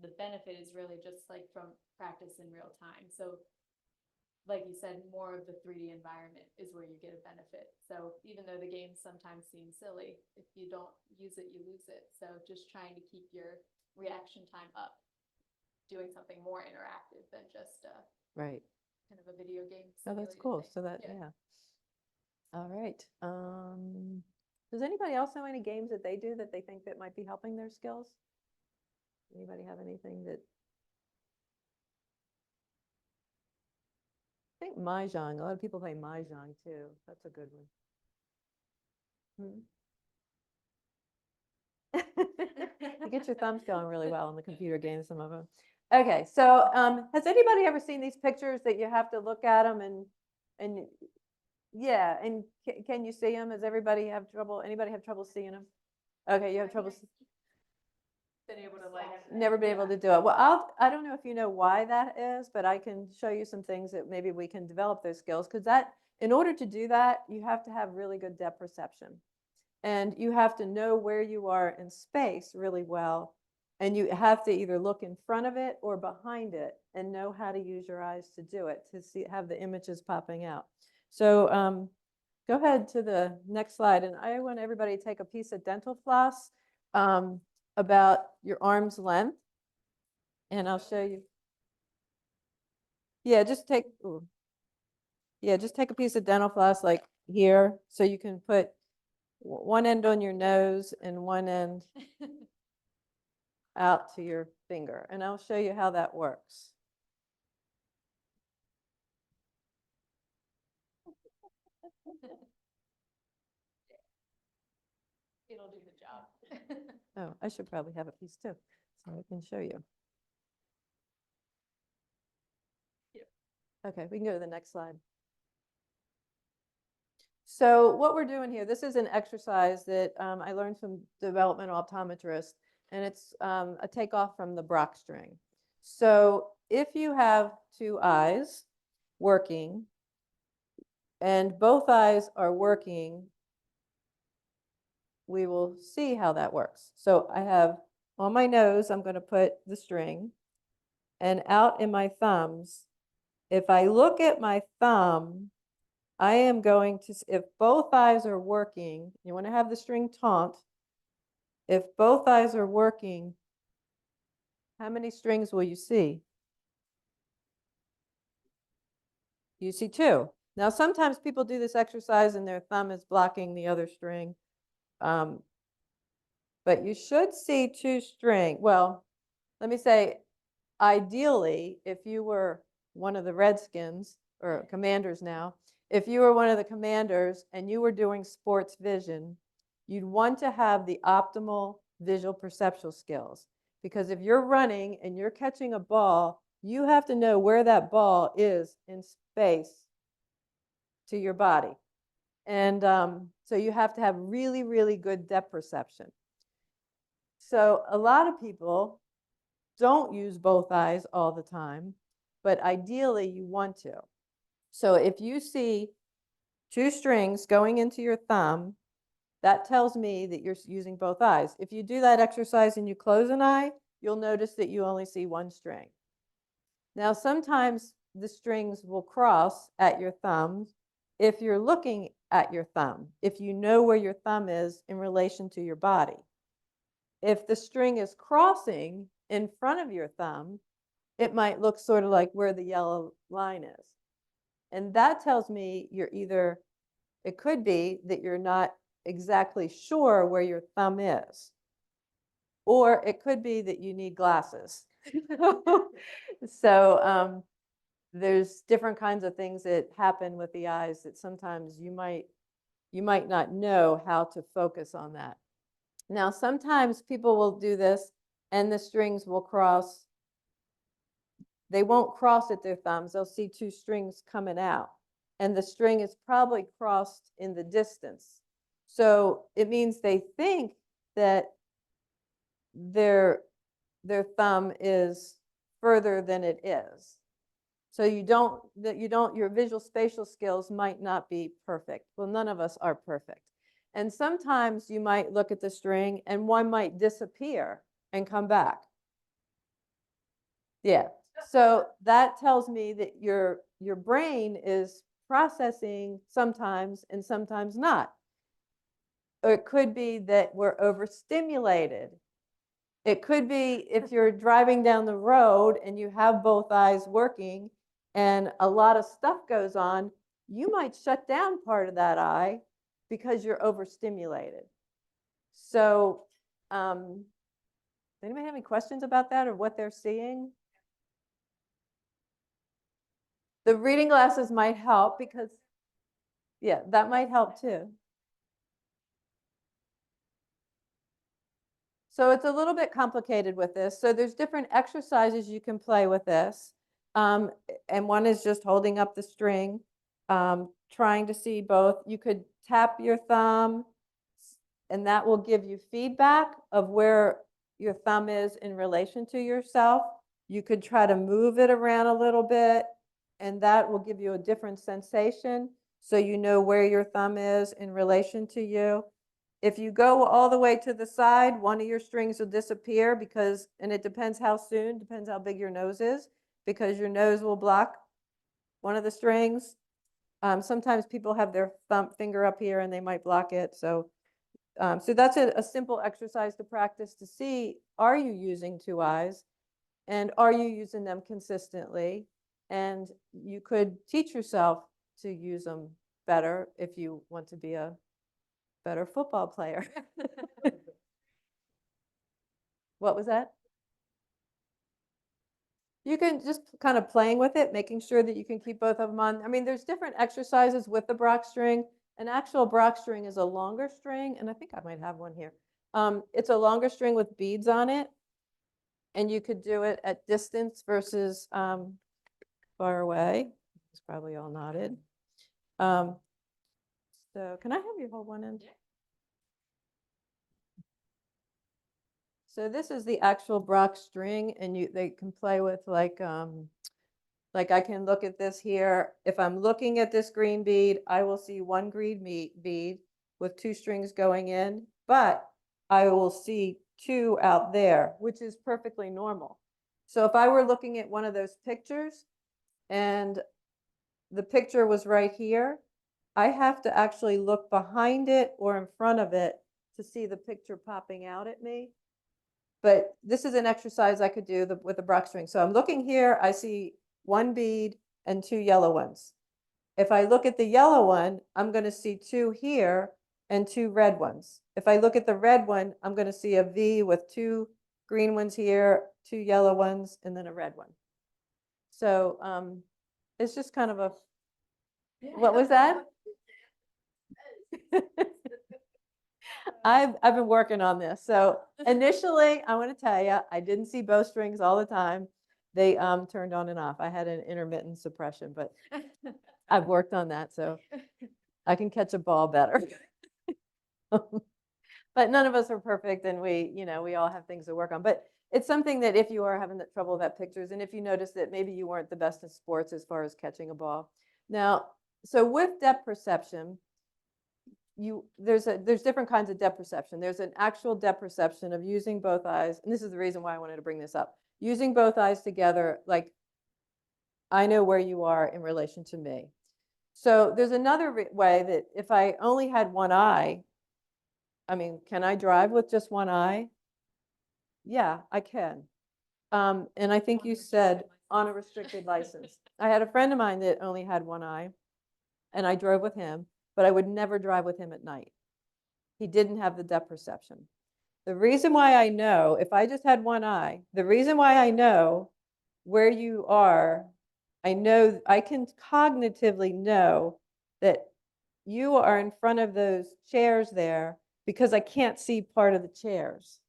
Speaker 4: The benefit is really just like from practice in real time. So like you said, more of the 3D environment is where you get a benefit. So even though the games sometimes seem silly, if you don't use it, you lose it. So just trying to keep your reaction time up, doing something more interactive than just
Speaker 3: Right.
Speaker 4: kind of a video game.
Speaker 3: Oh, that's
Speaker 4: simulated
Speaker 3: cool.
Speaker 4: thing.
Speaker 3: So that, yeah. All right. Does anybody else know any games that they do that they think that might be helping their skills? Anybody have anything that? I think Mahjong, a lot of people play Mahjong too. That's a good one. You get your thumbs going really well on the computer games, some of them. Okay, so has anybody ever seen these pictures that you have to look at them and yeah, and can you see them? Does everybody have trouble? Anybody have trouble seeing them? Okay, you have trouble.
Speaker 4: Been able to like
Speaker 3: Never been able to do it. Well, I don't know if you know why that is, but I can show you some things that maybe we can develop those skills, because in order to do that, you have to have really good depth perception. And you have to know where you are in space really well. And you have to either look in front of it or behind it and know how to use your eyes to do it, to have the images popping out. So go ahead to the next slide. And I want everybody to take a piece of dental floss about your arm's length. And I'll show you. Yeah, just take a piece of dental floss like here, so you can put one end on your nose and one end out to your finger. And I'll show you how that works.
Speaker 4: it'll do the job.
Speaker 3: Oh, I should probably have a piece too, so I can show you. Okay, we can go to the next slide. So what we're doing here, this is an exercise that I learned from developmental optometrists, and it's a takeoff from the Brock string. So if you have two eyes working and both eyes are working, we will see how that works. So I have on my nose, I'm going to put the string, and out in my thumbs, if I look at my thumb, I am going to, if both eyes are working, you want to have the string taut. If both eyes are working, how many strings will you see? You see two. Now, sometimes people do this exercise and their thumb is blocking the other string. But you should see two string. Well, let me say, ideally, if you were one of the Redskins or Commanders now, if you were one of the Commanders and you were doing sports vision, you'd want to have the optimal visual perceptual skills. Because if you're running and you're catching a ball, you have to know where that ball is in space to your body. And so you have to have really, really good depth perception. So a lot of people don't use both eyes all the time, but ideally you want to. So if you see two strings going into your thumb, that tells me that you're using both eyes. If you do that exercise and you close an eye, you'll notice that you only see one string. Now, sometimes the strings will cross at your thumb if you're looking at your thumb, if you know where your thumb is in relation to your body. If the string is crossing in front of your thumb, it might look sort of like where the yellow line is. And that tells me you're either, it could be that you're not exactly sure where your thumb is, or it could be that you need glasses. So there's different kinds of things that happen with the eyes that sometimes you might you might not know how to focus on that. Now, sometimes people will do this and the strings will cross. They won't cross at their thumbs. They'll see two strings coming out. And the string is probably crossed in the distance. So it means they think that their thumb is further than it is. So your visual spatial skills might not be perfect. Well, none of us are perfect. And sometimes you might look at the string and one might disappear and come back. Yeah. So that tells me that your brain is processing sometimes and sometimes not. Or it could be that we're overstimulated. It could be if you're driving down the road and you have both eyes working and a lot of stuff goes on, you might shut down part of that eye because you're overstimulated. So, anybody have any questions about that or what they're seeing? The reading glasses might help because, yeah, that might help too. So it's a little bit complicated with this. So there's different exercises you can play with this. And one is just holding up the string, trying to see both. You could tap your thumb and that will give you feedback of where your thumb is in relation to yourself. You could try to move it around a little bit and that will give you a different sensation. So you know where your thumb is in relation to you. If you go all the way to the side, one of your strings will disappear because, and it depends how soon, depends how big your nose is, because your nose will block one of the strings. Sometimes people have their finger up here and they might block it. So that's a simple exercise to practice to see, are you using two eyes and are you using them consistently? And you could teach yourself to use them better if you want to be a better football player. What was that? You can just kind of playing with it, making sure that you can keep both of them on. I mean, there's different exercises with the Brock string. An actual Brock string is a longer string, and I think I might have one here. It's a longer string with beads on it, and you could do it at distance versus far away. It's probably all nodded. So can I have you hold one end? So this is the actual Brock string, and they can play with like I can look at this here. If I'm looking at this green bead, I will see one green bead with two strings going in, but I will see two out there, which is perfectly normal. So if I were looking at one of those pictures and the picture was right here, I have to actually look behind it or in front of it to see the picture popping out at me. But this is an exercise I could do with the Brock string. So I'm looking here, I see one bead and two yellow ones. If I look at the yellow one, I'm going to see two here and two red ones. If I look at the red one, I'm going to see a V with two green ones here, two yellow ones, and then a red one. So it's just kind of a, what was that? I've been working on this. So initially, I want to tell you, I didn't see bowstrings all the time. They turned on and off. I had an intermittent suppression, but I've worked on that, so I can catch a ball better. But none of us are perfect, and we all have things to work on. But it's something that if you are having the trouble with that pictures, and if you notice that maybe you weren't the best in sports as far as catching a ball. Now, so with depth perception, there's different kinds of depth perception. There's an actual depth perception of using both eyes, and this is the reason why I wanted to bring this up. Using both eyes together, like I know where you are in relation to me. So there's another way that if I only had one eye, I mean, can I drive with just one eye? Yeah, I can. And I think you said on a restricted license. I had a friend of mine that only had one eye, and I drove with him, but I would never drive with him at night. He didn't have the depth perception. The reason why I know, if I just had one eye, the reason why I know where you are, I know I can cognitively know that you are in front of those chairs there because I can't see part of the chairs.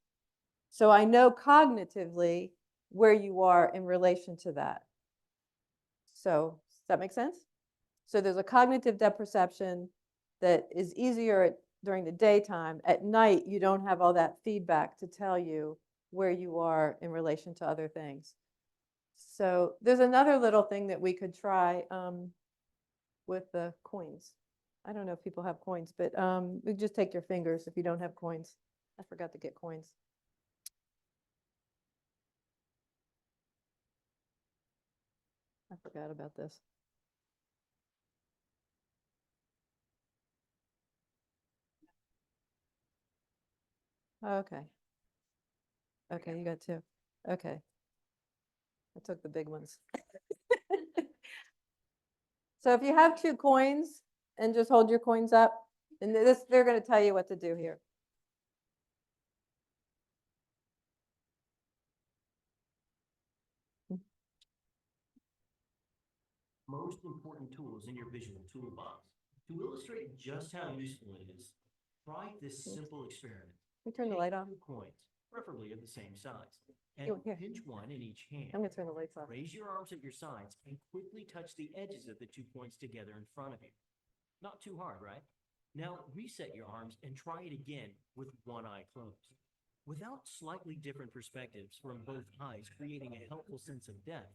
Speaker 3: So I know cognitively where you are in relation to that. So does that make sense? So there's a cognitive depth perception that is easier during the daytime. At night, you don't have all that feedback to tell you where you are in relation to other things. So there's another little thing that we could try with the coins. I don't know if people have coins, but we just take your fingers if you don't have coins. I forgot to get coins. I forgot about this. Okay. Okay, you got two. Okay. I took the big ones. So if you have two coins and just hold your coins up, and this, they're going to tell you what to do here.
Speaker 6: Most important tools in your visual toolbox. To illustrate just how useful it is, try this simple experiment.
Speaker 3: We turn the light off.
Speaker 6: Take 2 coins, preferably of the same size, and
Speaker 3: Here.
Speaker 6: pinch one in each hand.
Speaker 3: I'm going to turn the lights off.
Speaker 6: Raise your arms at your sides and quickly touch the edges of the 2 coins together in front of you. Not too hard, right? Now reset your arms and try it again with one eye closed. Without slightly different perspectives from both eyes creating a helpful sense of depth,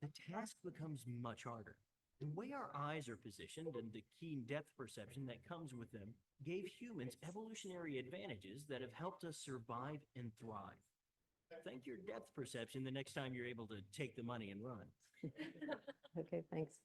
Speaker 6: the task becomes much harder. The way our eyes are positioned and the keen depth perception that comes with them gave humans evolutionary advantages that have helped us survive and thrive. Thank your depth perception the next time you're able to take the money and run.
Speaker 3: Okay, thanks.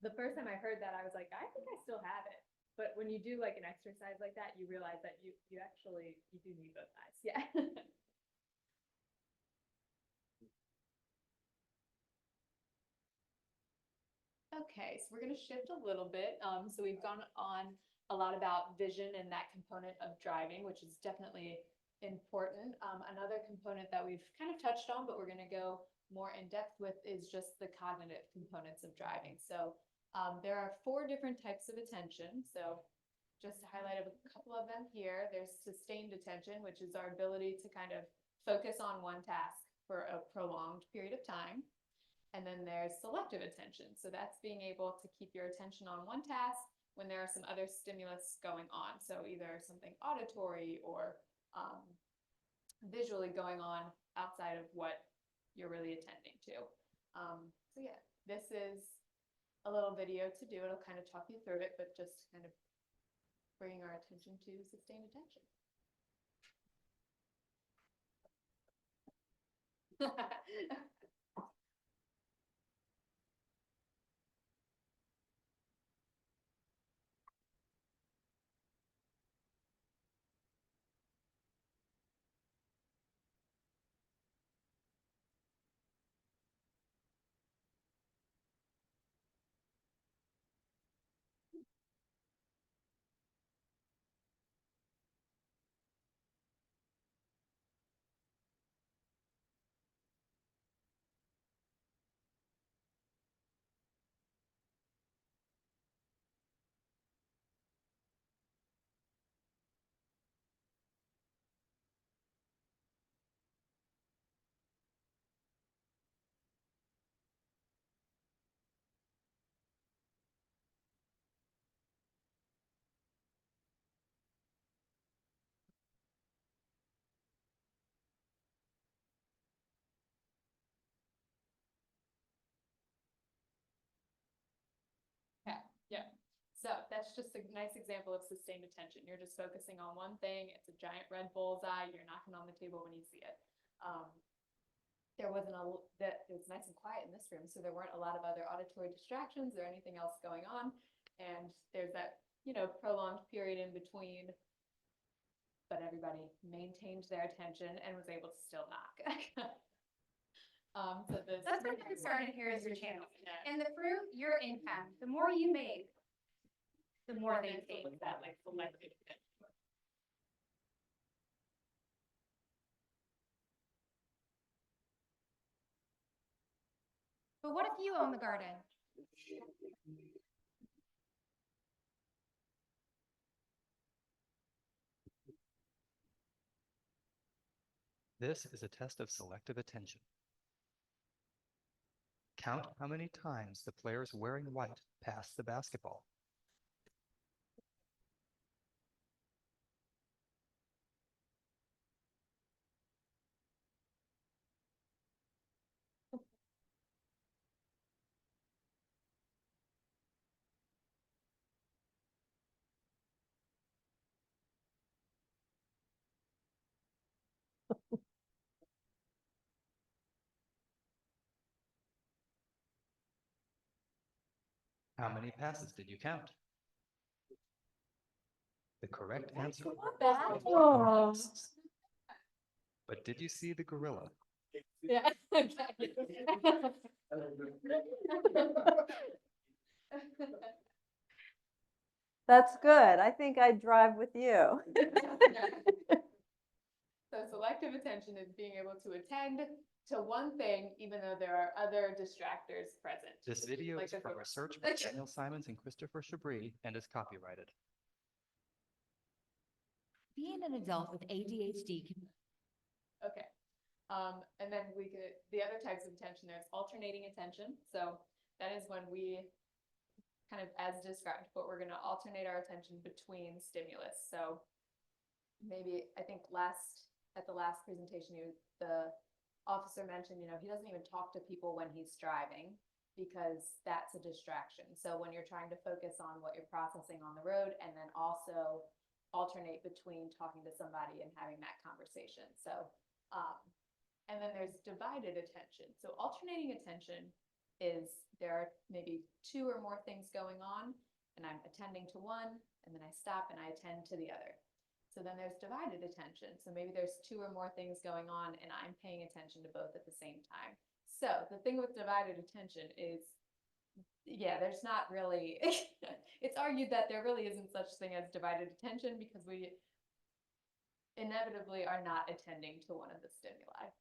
Speaker 4: The first time I heard that, I was like, I think I still have it. But when you do like an exercise like that, you realize that you actually, you do need both eyes. Yeah. Okay, so we're going to shift a little bit. So we've gone on a lot about vision and that component of driving, which is definitely important. Another component that we've kind of touched on, but we're going to go more in depth with, is just the cognitive components of driving. So there are 4 different types of attention. So just to highlight a couple of them here, there's sustained attention, which is our ability to kind of focus on one task for a prolonged period of time. And then there's selective attention. So that's being able to keep your attention on one task when there are some other stimulus going on. So either something auditory or visually going on outside of what you're really attending to. So yeah, this is a little video to do. It'll kind of talk you through it, but just kind of bringing our attention to sustained attention. Yeah. So that's just a nice example of sustained attention. You're just focusing on one thing. It's a giant red bullseye. You're knocking on the table when you see it. There wasn't it was nice and quiet in this room, so there weren't a lot of other auditory distractions or anything else going on. And there's that, prolonged period in between, but everybody maintained their attention and was able to still knock.
Speaker 7: That's what I'm starting here as your channel. And the fruit, your income. The more you make, the more they take.
Speaker 4: That like selective attention.
Speaker 7: But what if you own the garden?
Speaker 8: This is a test of selective attention. Count how many times the players wearing white pass the basketball. How many passes did you count? The correct answer.
Speaker 3: Oh.
Speaker 8: But did you see the gorilla?
Speaker 4: Yeah.
Speaker 3: That's good. I think I'd drive with you.
Speaker 4: So selective attention is being able to attend to one thing, even though there are other distractors present.
Speaker 8: This video
Speaker 4: Like
Speaker 8: is
Speaker 4: a
Speaker 8: from
Speaker 4: go-
Speaker 8: research by Daniel Simons and Christopher Chabris and is copyrighted.
Speaker 9: Being an adult with ADHD can
Speaker 4: Okay. And then the other types of attention, there's alternating attention. So that is when we kind of as described, but we're gonna alternate our attention between stimulus. So maybe, I think at the last presentation, the officer mentioned, he doesn't even talk to people when he's driving because that's a distraction. So when you're trying to focus on what you're processing on the road and then also alternate between talking to somebody and having that conversation. So, and then there's divided attention. So alternating attention is there are maybe two or more things going on and I'm attending to one and then I stop and I attend to the other. So then there's divided attention. So maybe there's two or more things going on and I'm paying attention to both at the same time. So the thing with divided attention is, yeah, there's not really, it's argued that there really isn't such thing as divided attention because we inevitably are not attending to one of the stimuli.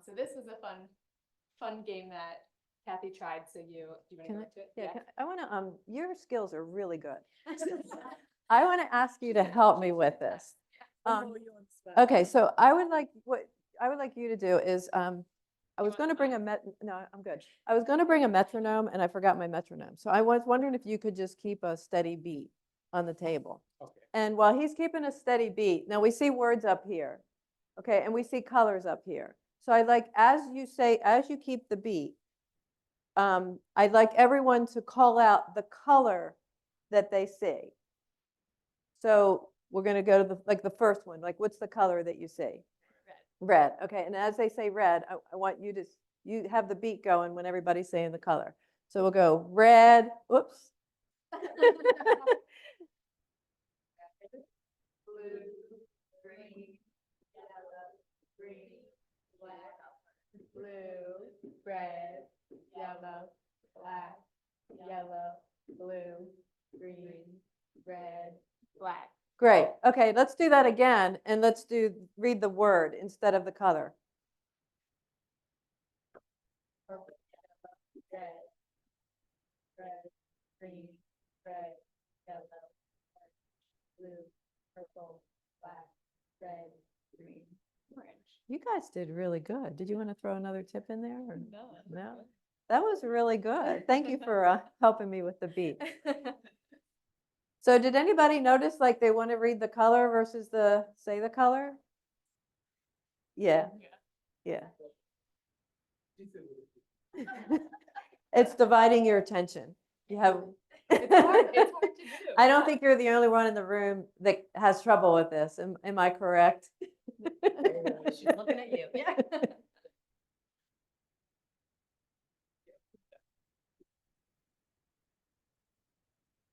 Speaker 4: So this was a fun game that Kathy tried. So do you want to go into it?
Speaker 3: Yeah, I want to, your skills are really good. I want to ask you to help me with this. Okay, so I would like you to do is, I was going to bring no, I'm good. I was going to bring a metronome and I forgot my metronome. So I was wondering if you could just keep a steady beat on the table.
Speaker 5: Okay.
Speaker 3: And while he's keeping a steady beat, now we see words up here, okay, and we see colors up here. So I'd like, as you keep the beat, I'd like everyone to call out the color that they see. So we're going to go to the first one, like what's the color that you see? Red. Okay, and as they say red, I want you you have the beat going when everybody's saying the color. So we'll go red, whoops.
Speaker 4: Blue, green, yellow, green, black, blue, red, yellow, black, yellow, blue, green, red, black.
Speaker 3: Great. Okay, let's do that again and let's read the word instead of the color.
Speaker 4: Purple, yellow, red, green, red, yellow, blue, purple, black, red, green, orange.
Speaker 3: You guys did really good. Did you want to throw another tip in there? Or?
Speaker 4: No.
Speaker 3: No? That was really good. Thank you for helping me with the beat. So did anybody notice like they want to read the color versus say the color? Yeah. Yeah. It's dividing your attention. You have.
Speaker 4: It's hard to do.
Speaker 3: I don't think you're the only one in the room that has trouble with this. Am I correct?
Speaker 9: She's looking at you. Yeah.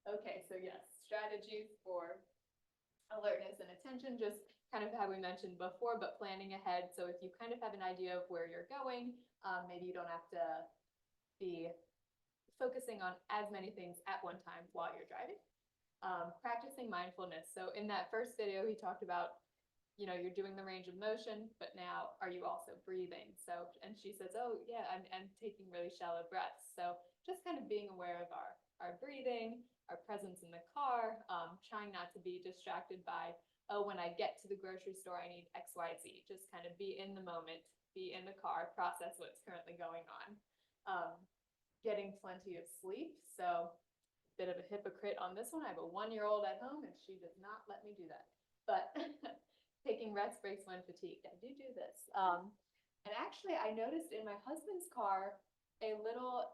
Speaker 4: Okay, so yes, strategies for alertness and attention, just kind of how we mentioned before, but planning ahead. So if you kind of have an idea of where you're going, maybe you don't have to be focusing on as many things at one time while you're driving. Practicing mindfulness. So in that first video, he talked about you're doing the range of motion, but now are you also breathing? So, and she says, oh yeah, I'm taking really shallow breaths. So just kind of being aware of our breathing, our presence in the car, trying not to be distracted by, oh, when I get to the grocery store, I need X, Y, Z. Just kind of be in the moment, be in the car, process what's currently going on. Getting plenty of sleep. So bit of a hypocrite on this one. I have a 1-year-old at home and she does not let me do that. But taking rest breaks when fatigued. I do this. And actually I noticed in my husband's car,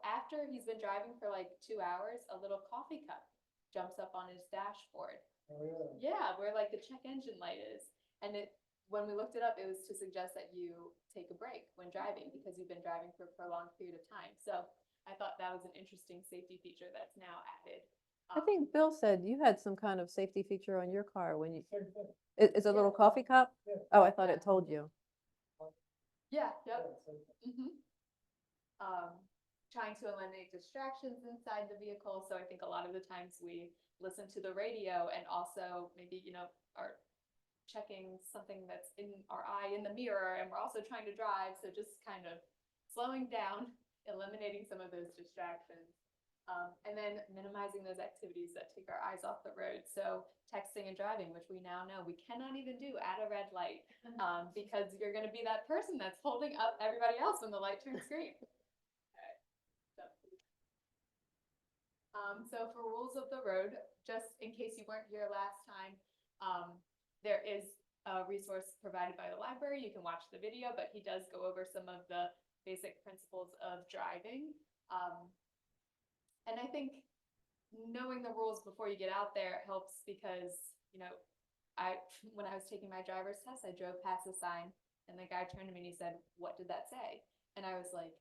Speaker 4: after he's been driving for like 2 hours, a little coffee cup jumps up on his dashboard.
Speaker 10: Oh,
Speaker 4: Yeah, where like the check engine light is. And when we looked it up, it was to suggest that you take a break when driving because you've been driving for a prolonged period of time. So I thought that was an interesting safety feature that's now added.
Speaker 3: I think Bill said you had some kind of safety feature on your car when you,
Speaker 10: same thing.
Speaker 3: it's a little coffee cup?
Speaker 10: Yeah.
Speaker 3: Oh, I thought it told you.
Speaker 4: Yeah, yep.
Speaker 10: Yeah, same thing.
Speaker 4: Trying to eliminate distractions inside the vehicle. So I think a lot of the times we listen to the radio and also maybe, are checking something that's in our eye in the mirror and we're also trying to drive. So just kind of slowing down, eliminating some of those distractions. And then minimizing those activities that take our eyes off the road. So texting and driving, which we now know we cannot even do at a red light because you're going to be that person that's holding up everybody else when the light turns green. So for rules of the road, just in case you weren't here last time, there is a resource provided by the library. You can watch the video, but he does go over some of the basic principles of driving. And I think knowing the rules before you get out there helps because, when I was taking my driver's test, I drove past a sign and the guy turned to me and he said, "What did that say?" And I was like,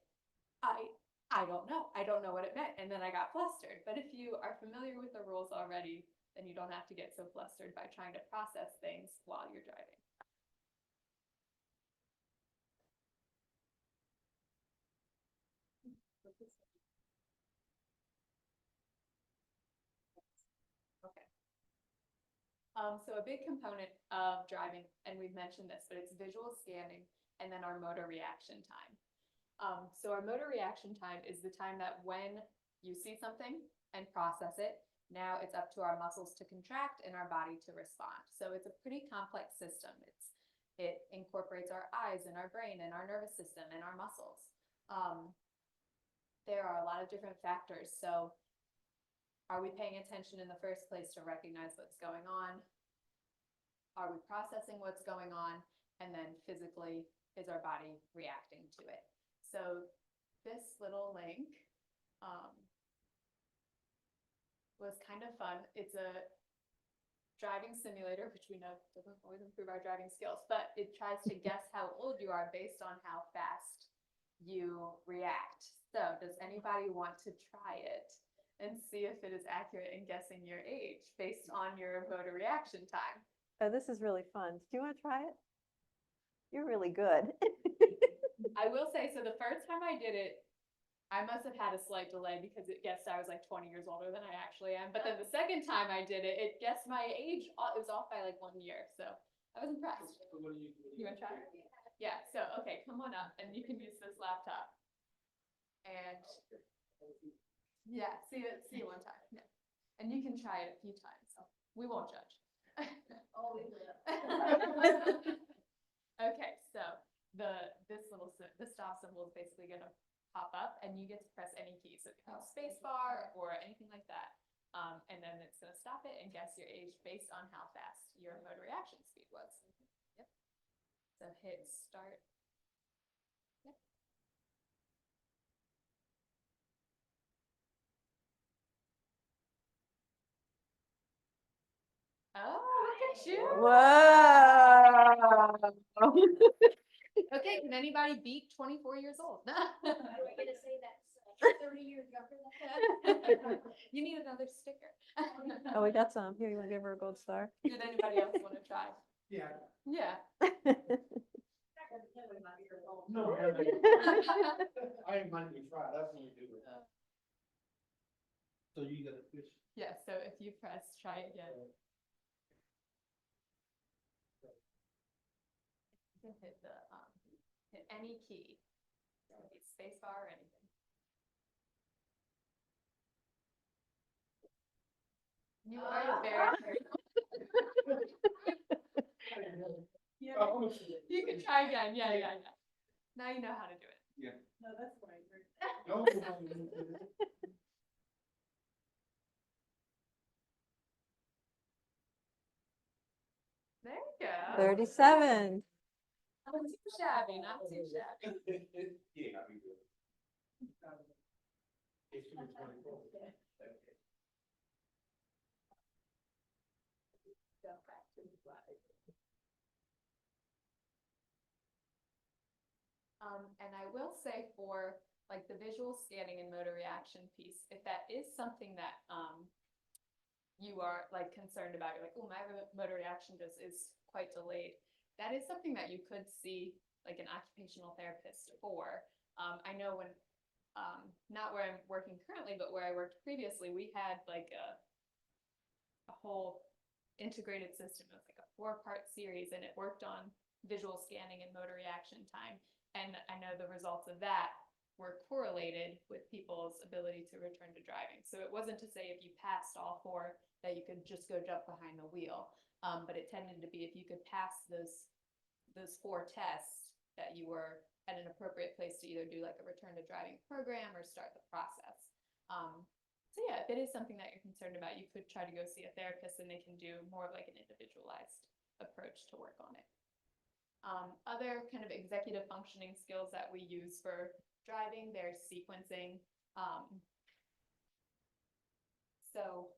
Speaker 4: I don't know. I don't know what it meant. And then I got flustered. But if you are familiar with the rules already, then you don't have to get so flustered by trying to process things while you're driving. Okay. So a big component of driving, and we've mentioned this, but it's visual scanning and then our motor reaction time. So our motor reaction time is the time that when you see something and process it, now it's up to our muscles to contract and our body to respond. So it's a pretty complex system. It incorporates our eyes and our brain and our nervous system and our muscles. There are a lot of different factors. So are we paying attention in the first place to recognize what's going on? Are we processing what's going on? And then physically, is our body reacting to it? So this little link was kind of fun. It's a driving simulator, which we know doesn't always improve our driving skills, but it tries to guess how old you are based on how fast you react. So does anybody want to try it and see if it is accurate in guessing your age based on your motor reaction time?
Speaker 3: Oh, this is really fun. Do you want to try it? You're really good.
Speaker 4: I will say, so the first time I did it, I must have had a slight delay because it guessed I was like 20 years older than I actually am. But then the second time I did it, it guessed my age. It was off by like 1 year. So I was impressed. You want to try it? Yeah. So, okay, come on up and you can use this laptop. And yeah, see it one time. Yeah. And you can try it a few times. We won't judge.
Speaker 7: Oh, we will.
Speaker 4: Okay, so the stop symbol is basically going to pop up and you get to press any key. So it can be space bar or anything like that. And then it's going to stop it and guess your age based on how fast your motor reaction speed was. Yep. So hit start. Yep. Oh, look at you.
Speaker 3: Wow.
Speaker 4: Okay, can anybody beat 24 years old?
Speaker 7: Are we gonna say that's 30 years younger than that?
Speaker 4: You need another sticker.
Speaker 3: Oh, we got some. Here, you want to give her a gold star?
Speaker 4: Did anybody else want to try?
Speaker 10: Yeah.
Speaker 4: Yeah.
Speaker 10: No, I ain't money to try, that's what we do. So you gotta fish.
Speaker 4: Yeah, so if you press try again. You can hit any key, space bar or anything. You are very. Yeah. You can try again. Yeah. Now you know how to do it.
Speaker 10: No, that's right.
Speaker 4: There you go.
Speaker 3: 37.
Speaker 4: Not too shabby, not too shabby.
Speaker 10: Yeah, we do. It's 24.
Speaker 4: Go back to the slide. And I will say for like the visual scanning and motor reaction piece, if that is something that you are like concerned about, you're like, oh, my motor reaction just is quite delayed. That is something that you could see like an occupational therapist for. I know when, not where I'm working currently, but where I worked previously, we had like a whole integrated system. It was like a 4-part series, and it worked on visual scanning and motor reaction time. And I know the results of that were correlated with people's ability to return to driving. So it wasn't to say if you passed all 4 that you could just go jump behind the wheel. But it tended to be if you could pass those 4 tests that you were at an appropriate place to either do like a return to driving program or start the process. So yeah, if it is something that you're concerned about, you could try to go see a therapist and they can do more of like an individualized approach to work on it. Other kind of executive functioning skills that we use for driving, there's sequencing. So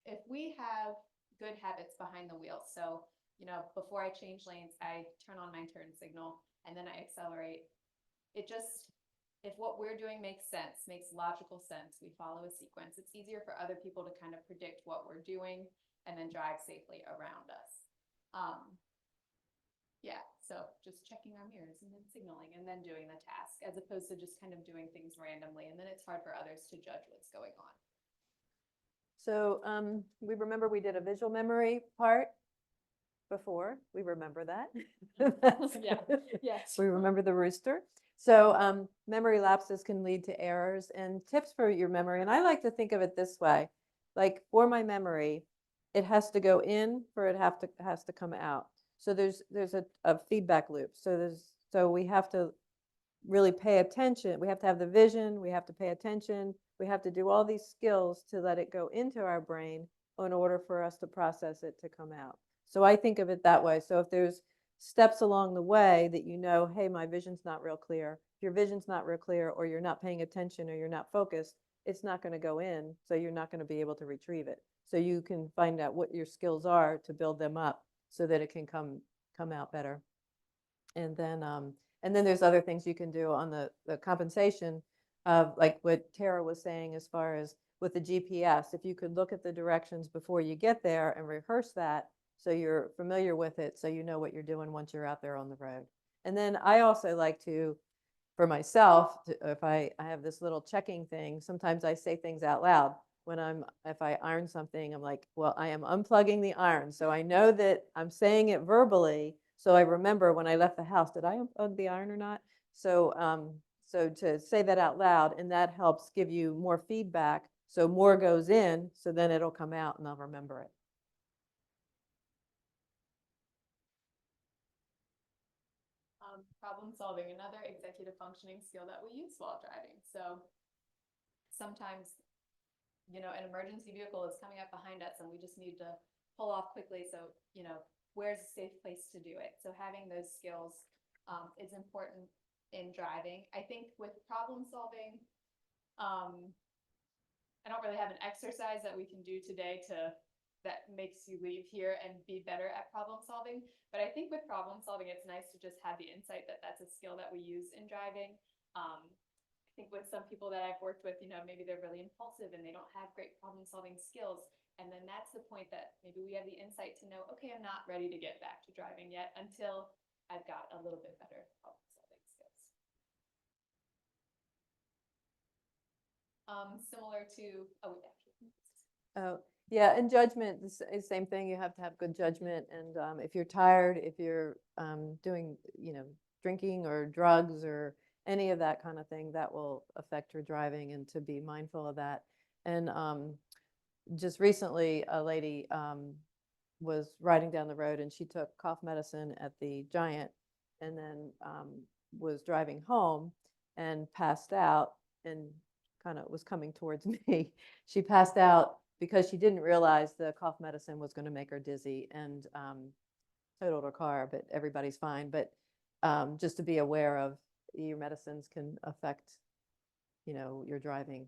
Speaker 4: if we have good habits behind the wheel, so, you know, before I change lanes, I turn on my turn signal and then I accelerate. It just, if what we're doing makes sense, makes logical sense, we follow a sequence, it's easier for other people to kind of predict what we're doing and then drive safely around us. Yeah, so just checking our mirrors and then signaling and then doing the task, as opposed to just kind of doing things randomly, and then it's hard for others to judge what's going on.
Speaker 3: So we remember we did a visual memory part before. We remember that.
Speaker 4: Yeah, yes.
Speaker 3: We remember the rooster. So memory lapses can lead to errors, and tips for your memory. And I like to think of it this way, like for my memory, it has to go in for it has to come out. So there's a feedback loop. So we have to really pay attention. We have to have the vision, we have to pay attention, we have to do all these skills to let it go into our brain in order for us to process it to come out. So I think of it that way. So if there's steps along the way that you know, hey, my vision's not real clear, if your vision's not real clear, or you're not paying attention, or you're not focused, it's not going to go in, so you're not going to be able to retrieve it. So you can find out what your skills are to build them up so that it can come out better. And then there's other things you can do on the compensation of like what Tara was saying as far as with the GPS. If you could look at the directions before you get there and rehearse that so you're familiar with it, so you know what you're doing once you're out there on the road. And then I also like to, for myself, if I have this little checking thing, sometimes I say things out loud. If I iron something, I'm like, well, I am unplugging the iron. So I know that I'm saying it verbally. So I remember when I left the house, did I unplug the iron or not? So, so to say that out loud, and that helps give you more feedback. So more goes in, so then it'll come out and I'll remember it.
Speaker 4: Problem solving, another executive functioning skill that we use while driving. So sometimes, you know, an emergency vehicle is coming up behind us and we just need to pull off quickly. So, you know, where's a safe place to do it? So having those skills is important in driving. I think with problem solving, I don't really have an exercise that we can do today that makes you leave here and be better at problem solving. But I think with problem solving, it's nice to just have the insight that that's a skill that we use in driving. I think with some people that I've worked with, you know, maybe they're really impulsive and they don't have great problem solving skills. And then that's the point that maybe we have the insight to know, okay, I'm not ready to get back to driving yet until I've got a little bit better problem solving skills. Similar to,
Speaker 3: Oh, yeah, and judgment, the same thing, you have to have good judgment, and if you're tired, if you're doing, drinking or drugs or any of that kind of thing, that will affect your driving, and to be mindful of that. And just recently, a lady was riding down the road and she took cough medicine at the Giant and then was driving home and passed out and kind of was coming towards me. She passed out because she didn't realize the cough medicine was going to make her dizzy and totaled her car, but everybody's fine. But just to be aware of your medicines can affect, your driving.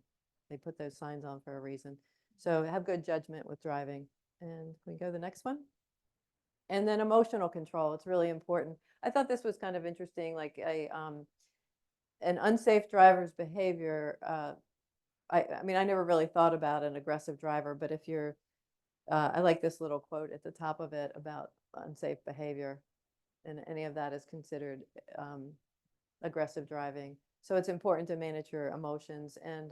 Speaker 3: They put those signs on for a reason. So have good judgment with driving. And can we go to the next one? And then emotional control, it's really important. I thought this was kind of interesting, like an unsafe driver's behavior. I mean, I never really thought about an aggressive driver, but if you're, I like this little quote at the top of it about unsafe behavior, and any of that is considered aggressive driving. So it's important to manage your emotions, and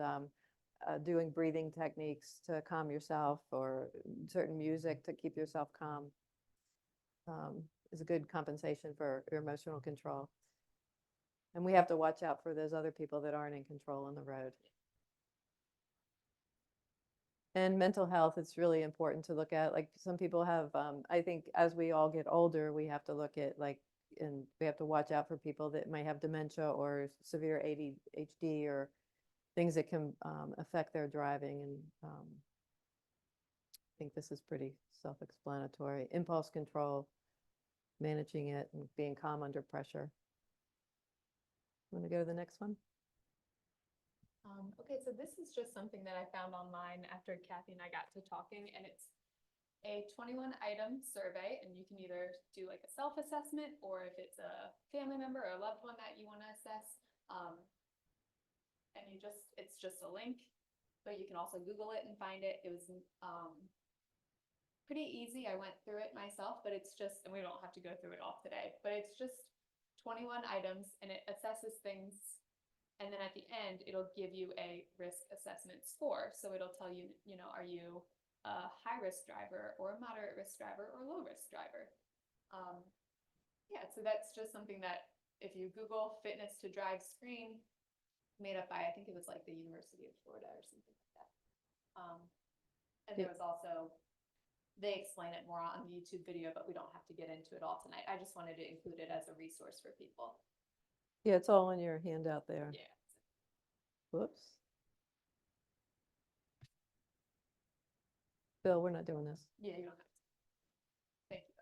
Speaker 3: doing breathing techniques to calm yourself, or certain music to keep yourself calm is a good compensation for your emotional control. And we have to watch out for those other people that aren't in control on the road. And mental health, it's really important to look at. Like some people have, I think as we all get older, we have to look at and we have to watch out for people that might have dementia or severe ADHD or things that can affect their driving. And I think this is pretty self-explanatory. Impulse control, managing it and being calm under pressure. Want to go to the next one?
Speaker 4: Okay, so this is just something that I found online after Kathy and I got to talking, and it's a 21 item survey, and you can either do like a self-assessment, or if it's a family member or a loved one that you want to assess, and it's just a link, but you can also Google it and find it. It was pretty easy. I went through it myself, but it's just, and we don't have to go through it all today, but it's just 21 items and it assesses things. And then at the end, it'll give you a risk assessment score. So it'll tell you, are you a high risk driver or a moderate risk driver or low risk driver? Yeah, so that's just something that if you Google fitness to drive screen, made up by, I think it was like the University of Florida or something like that. And there was also, they explain it more on the YouTube video, but we don't have to get into it all tonight. I just wanted to include it as a resource for people.
Speaker 3: Yeah, it's all in your handout there.
Speaker 4: Yeah.
Speaker 3: Whoops. Bill, we're not doing this.
Speaker 4: Yeah, you don't have to. Thank you.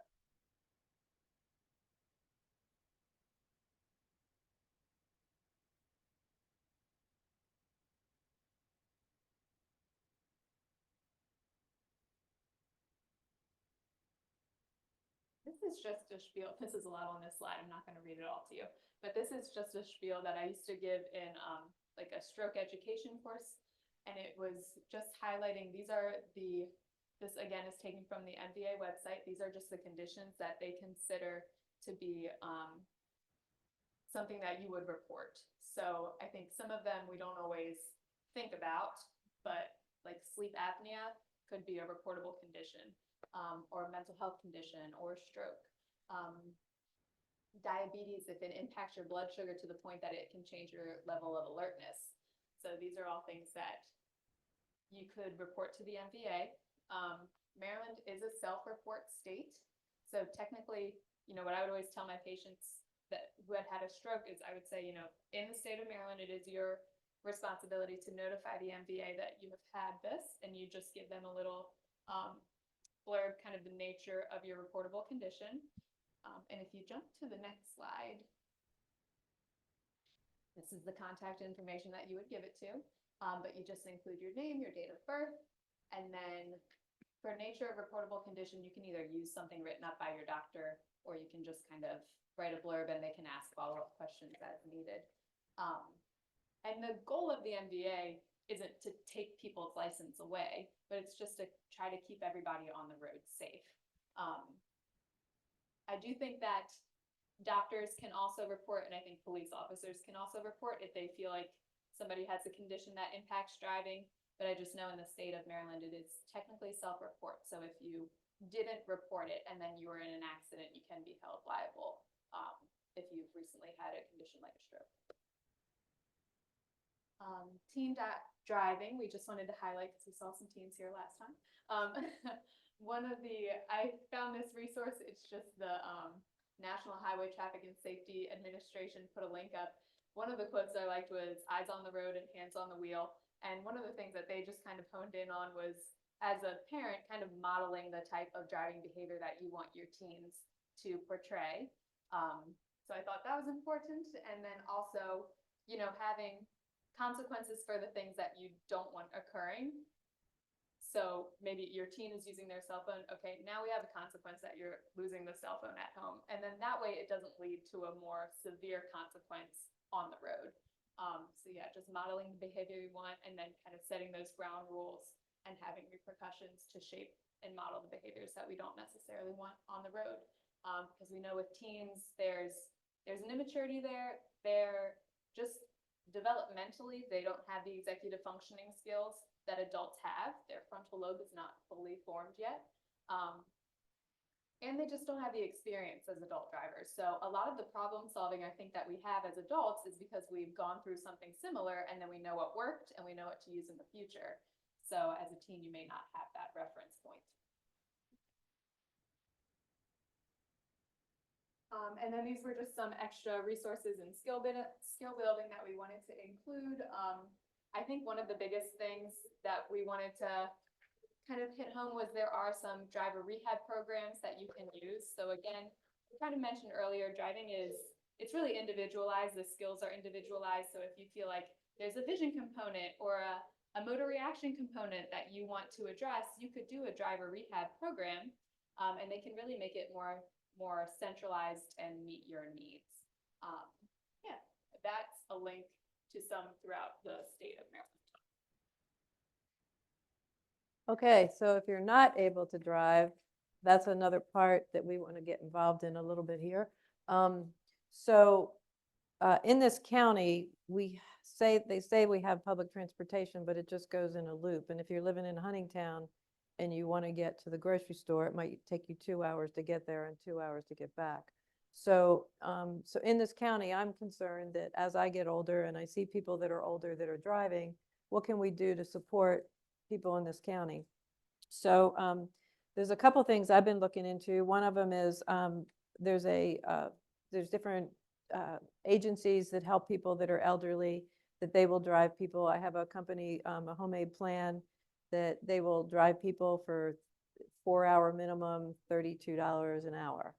Speaker 4: This is just a spiel. This is a lot on this slide. I'm not going to read it all to you, but this is just a spiel that I used to give in like a stroke education course. And it was just highlighting, this again is taken from the NVA website. These are just the conditions that they consider to be something that you would report. So I think some of them we don't always think about, but like sleep apnea could be a reportable condition. Or a mental health condition, or stroke. Diabetes, if it impacts your blood sugar to the point that it can change your level of alertness. So these are all things that you could report to the NVA. Maryland is a self-report state. So technically, what I would always tell my patients who had a stroke is I would say, in the state of Maryland, it is your responsibility to notify the NVA that you have had this, and you just give them a little blurb, kind of the nature of your reportable condition. And if you jump to the next slide, this is the contact information that you would give it to, but you just include your name, your date of birth, and then for nature of reportable condition, you can either use something written up by your doctor, or you can just kind of write a blurb and they can ask follow-up questions as needed. And the goal of the NVA isn't to take people's license away, but it's just to try to keep everybody on the road safe. I do think that doctors can also report, and I think police officers can also report if they feel like somebody has a condition that impacts driving. but I just know in the state of Maryland, it is technically self-report. So if you didn't report it and then you were in an accident, you can be held liable if you've recently had a condition like a stroke. Teen driving, we just wanted to highlight because we saw some teens here last time. I found this resource, it's just the National Highway Traffic and Safety Administration put a link up. One of the quotes I liked was eyes on the road and hands on the wheel. And one of the things that they just kind of honed in on was, as a parent, kind of modeling the type of driving behavior that you want your teens to portray. So I thought that was important. And then also, having consequences for the things that you don't want occurring. So maybe your teen is using their cell phone. Okay, now we have a consequence that you're losing the cell phone at home. And then that way it doesn't lead to a more severe consequence on the road. So yeah, just modeling the behavior you want and then kind of setting those ground rules and having repercussions to shape and model the behaviors that we don't necessarily want on the road. Because we know with teens, there's an immaturity there. They're just developmentally, they don't have the executive functioning skills that adults have. Their frontal lobe is not fully formed yet. And they just don't have the experience as adult drivers. So a lot of the problem solving I think that we have as adults is because we've gone through something similar and then we know what worked and we know what to use in the future. So as a teen, you may not have that reference point. And then these were just some extra resources and skill building that we wanted to include. I think one of the biggest things that we wanted to kind of hit home was there are some driver rehab programs that you can use. So again, we kind of mentioned earlier, driving it's really individualized. The skills are individualized. So if you feel like there's a vision component or a motor reaction component that you want to address, you could do a driver rehab program, and they can really make it more centralized and meet your needs. Yeah, that's a link to some throughout the state of Maryland.
Speaker 3: Okay, so if you're not able to drive, that's another part that we want to get involved in a little bit here. In this county, they say we have public transportation, but it just goes in a loop. And if you're living in Huntingtown and you want to get to the grocery store, it might take you 2 hours to get there and 2 hours to get back. So in this county, I'm concerned that as I get older and I see people that are older that are driving, what can we do to support people in this county? So there's a couple things I've been looking into. One of them is there's different agencies that help people that are elderly, that they will drive people. I have a company, a homemade plan, that they will drive people for 4-hour minimum, $32 an hour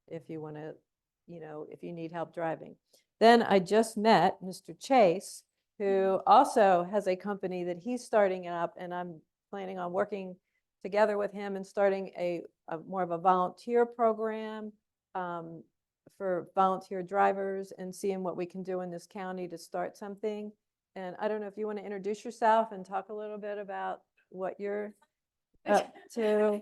Speaker 3: if you want to, if you need help driving. Then I just met Mr. Chase, who also has a company that he's starting up, and I'm planning on working together with him and starting a more of a volunteer program for volunteer drivers and seeing what we can do in this county to start something. And I don't know if you want to introduce yourself and talk a little bit about what you're up to.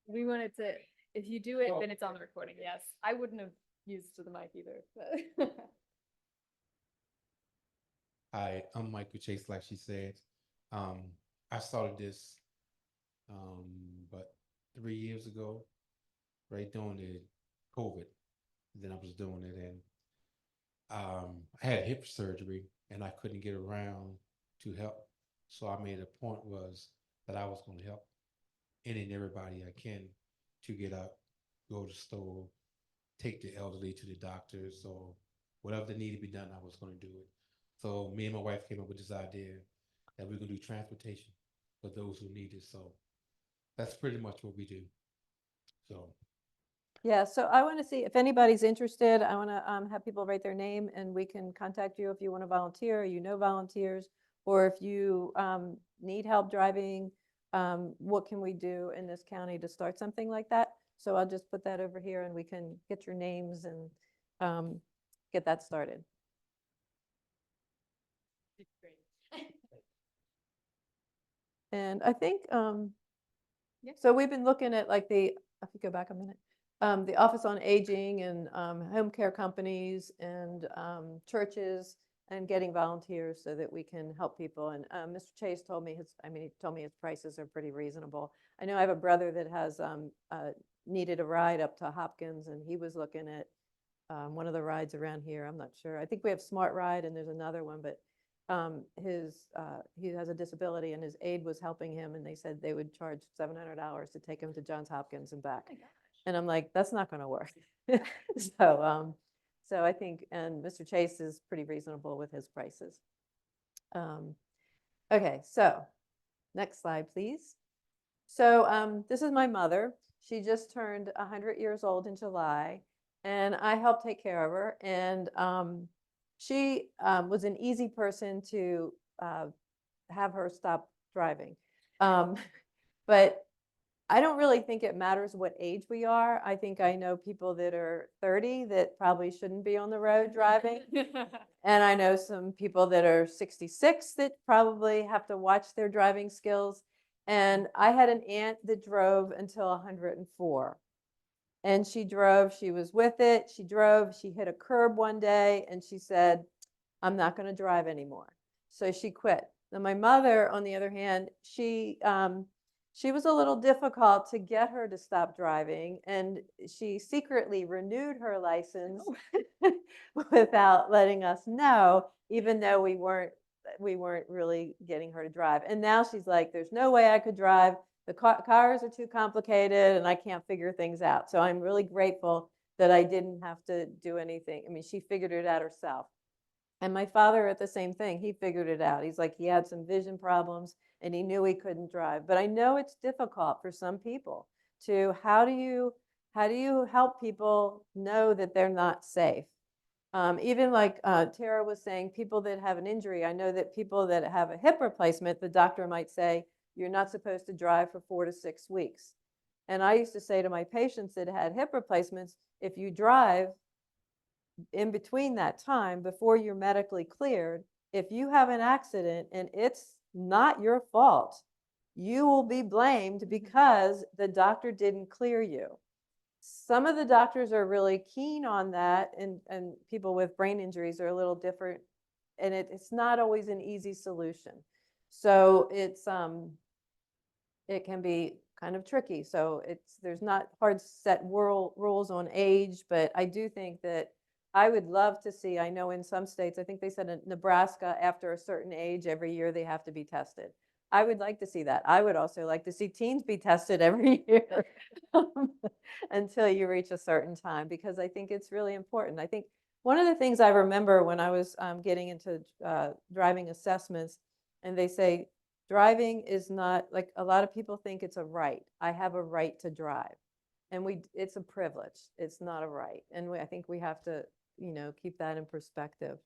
Speaker 4: We wanted to, if you do it, then it's on the recording. Yes, I wouldn't have used the mic either. But
Speaker 11: Hi, I'm Michael Chase, like she said. I started this about 3 years ago, right during the COVID. Then I was doing it, and I had hip surgery, and I couldn't get around to help. So I made a point was that I was going to help any and everybody I can to get up, go to the store, take the elderly to the doctors, or whatever that needed to be done, I was going to do it. So me and my wife came up with this idea that we're going to do transportation for those who need it. So that's pretty much what we do. So
Speaker 3: Yeah, so I want to see if anybody's interested. I want to have people write their name, and we can contact you if you want to volunteer, or volunteers, or if you need help driving, what can we do in this county to start something like that? So I'll just put that over here and we can get your names and get that started. And I think, so we've been looking at like if you go back a minute, the Office on Aging and home care companies and churches and getting volunteers so that we can help people. And Mr. Chase told me he told me his prices are pretty reasonable. I know I have a brother that has needed a ride up to Hopkins, and he was looking at one of the rides around here. I'm not sure. I think we have Smart Ride and there's another one, but he has a disability and his aide was helping him, and they said they would charge $700 to take him to Johns Hopkins and back.
Speaker 4: Oh my gosh.
Speaker 3: And I'm like, that's not going to work. So I think, and Mr. Chase is pretty reasonable with his prices. Okay, so next slide, please. So this is my mother. She just turned 100 years old in July, and I helped take care of her. And she was an easy person to have her stop driving. But I don't really think it matters what age we are. I think I know people that are 30 that probably shouldn't be on the road driving. And I know some people that are 66 that probably have to watch their driving skills. And I had an aunt that drove until 104. And she drove, she was with it, she drove, she hit a curb one day and she said, I'm not going to drive anymore. So she quit. Now my mother, on the other hand, she was a little difficult to get her to stop driving, and she secretly renewed her license without letting us know, even though we weren't really getting her to drive. And now she's like, there's no way I could drive. The cars are too complicated and I can't figure things out. So I'm really grateful that I didn't have to do anything. I mean, she figured it out herself. And my father at the same thing, he figured it out. He's like, he had some vision problems and he knew he couldn't drive. But I know it's difficult for some people to, how do you help people know that they're not safe? Even like Tara was saying, people that have an injury, I know that people that have a hip replacement, the doctor might say, you're not supposed to drive for 4 to 6 weeks. And I used to say to my patients that had hip replacements, if you drive in between that time before you're medically cleared, if you have an accident and it's not your fault, you will be blamed because the doctor didn't clear you. Some of the doctors are really keen on that, and people with brain injuries are a little different, and it's not always an easy solution. So it can be kind of tricky. So there's not hard set rules on age, but I do think that I would love to see, I know in some states, I think they said in Nebraska, after a certain age, every year they have to be tested. I would like to see that. I would also like to see teens be tested every year until you reach a certain time, because I think it's really important. I think one of the things I remember when I was getting into driving assessments, and they say, driving is not, like a lot of people think it's a right. I have a right to drive. And it's a privilege. It's not a right. And I think we have to, keep that in perspective.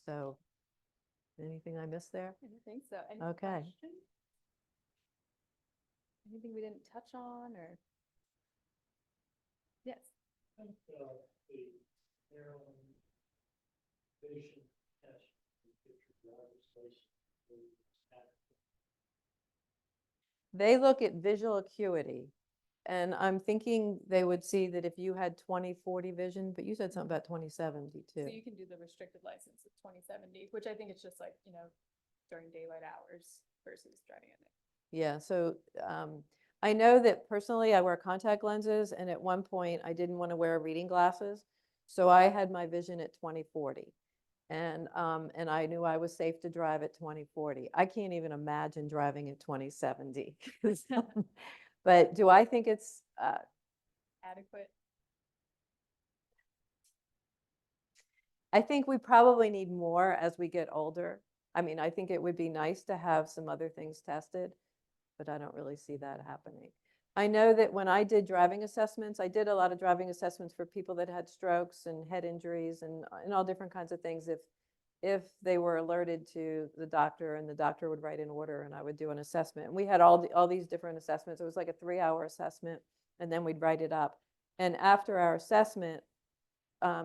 Speaker 3: So anything I missed there?
Speaker 4: I don't think so. Any
Speaker 3: Okay.
Speaker 4: questions? Anything we didn't touch on, or? Yes.
Speaker 10: The Maryland vision test, you get your driver's license.
Speaker 3: They look at visual acuity. And I'm thinking they would see that if you had 20/40 vision, but you said something about 20/70 too.
Speaker 4: So you can do the restricted license at 20/70, which I think it's just like, during daylight hours versus driving at night.
Speaker 3: Yeah, so I know that personally I wear contact lenses, and at one point I didn't want to wear reading glasses. So I had my vision at 20/40. And I knew I was safe to drive at 20/40. I can't even imagine driving at 20/70. But do I think it's
Speaker 4: Adequate.
Speaker 3: I think we probably need more as we get older. I mean, I think it would be nice to have some other things tested, but I don't really see that happening. I know that when I did driving assessments, I did a lot of driving assessments for people that had strokes and head injuries and all different kinds of things. If they were alerted to the doctor, and the doctor would write an order and I would do an assessment. And we had all these different assessments. It was like a 3-hour assessment, and then we'd write it up. And after our assessment,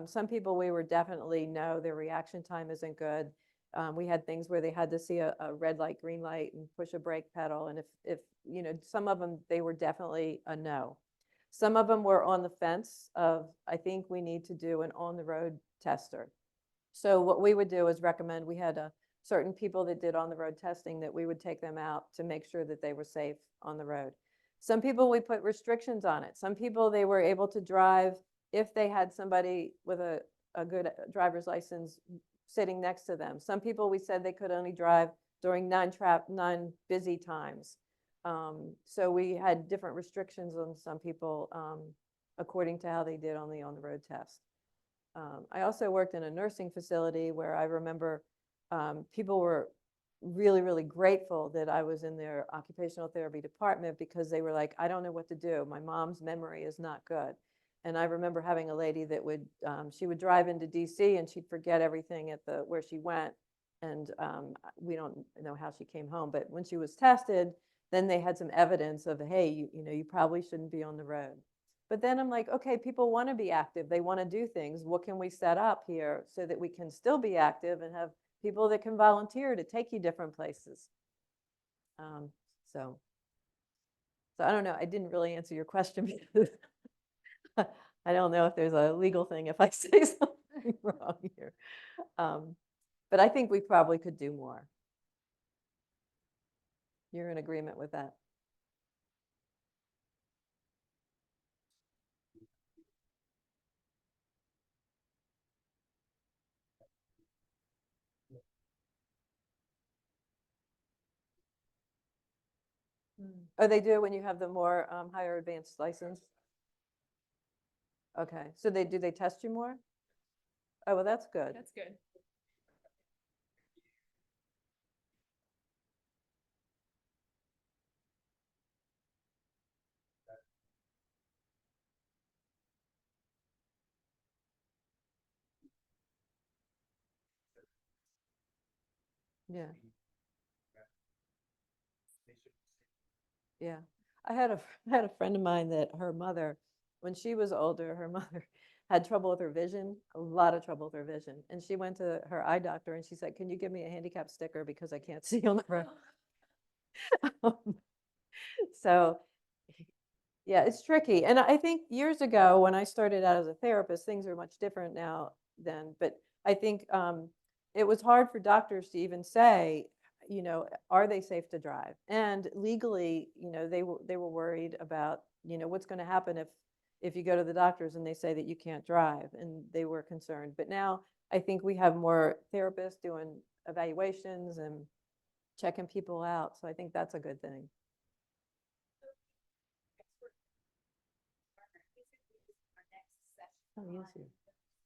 Speaker 3: some people we were definitely, no, their reaction time isn't good. We had things where they had to see a red light, green light, and push a brake pedal. And if some of them, they were definitely a no. Some of them were on the fence of, I think we need to do an on the road tester. So what we would do is recommend, we had certain people that did on-the-road testing, that we would take them out to make sure that they were safe on the road. Some people, we put restrictions on it. Some people, they were able to drive if they had somebody with a good driver's license sitting next to them. Some people, we said they could only drive during non-busy times. So we had different restrictions on some people according to how they did on the on-the-road test. I also worked in a nursing facility where I remember people were really, really grateful that I was in their occupational therapy department, because they were like, I don't know what to do. My mom's memory is not good. And I remember having a lady that would, she would drive into DC and she'd forget everything at where she went. And we don't know how she came home, but when she was tested, then they had some evidence of, hey, you probably shouldn't be on the road. But then I'm like, okay, people want to be active. They want to do things. What can we set up here so that we can still be active and have people that can volunteer to take you different places? So I don't know. I didn't really answer your question because I don't know if there's a legal thing if I say something wrong here. But I think we probably could do more. You're in agreement with that? Oh, they do when you have the more higher advanced license? Okay, so do they test you more? Oh, well, that's good.
Speaker 4: That's good.
Speaker 3: Yeah. Yeah. I had a friend of mine that her mother, when she was older, her mother had trouble with her vision, a lot of trouble with her vision. And she went to her eye doctor and she said, can you give me a handicap sticker because I can't see on the road? So yeah, it's tricky. And I think years ago when I started out as a therapist, things are much different now then. But I think it was hard for doctors to even say, are they safe to drive? And legally, they were worried about, what's going to happen if you go to the doctors and they say that you can't drive, and they were concerned. But now I think we have more therapists doing evaluations and checking people out. So I think that's a good thing. Oh, yes,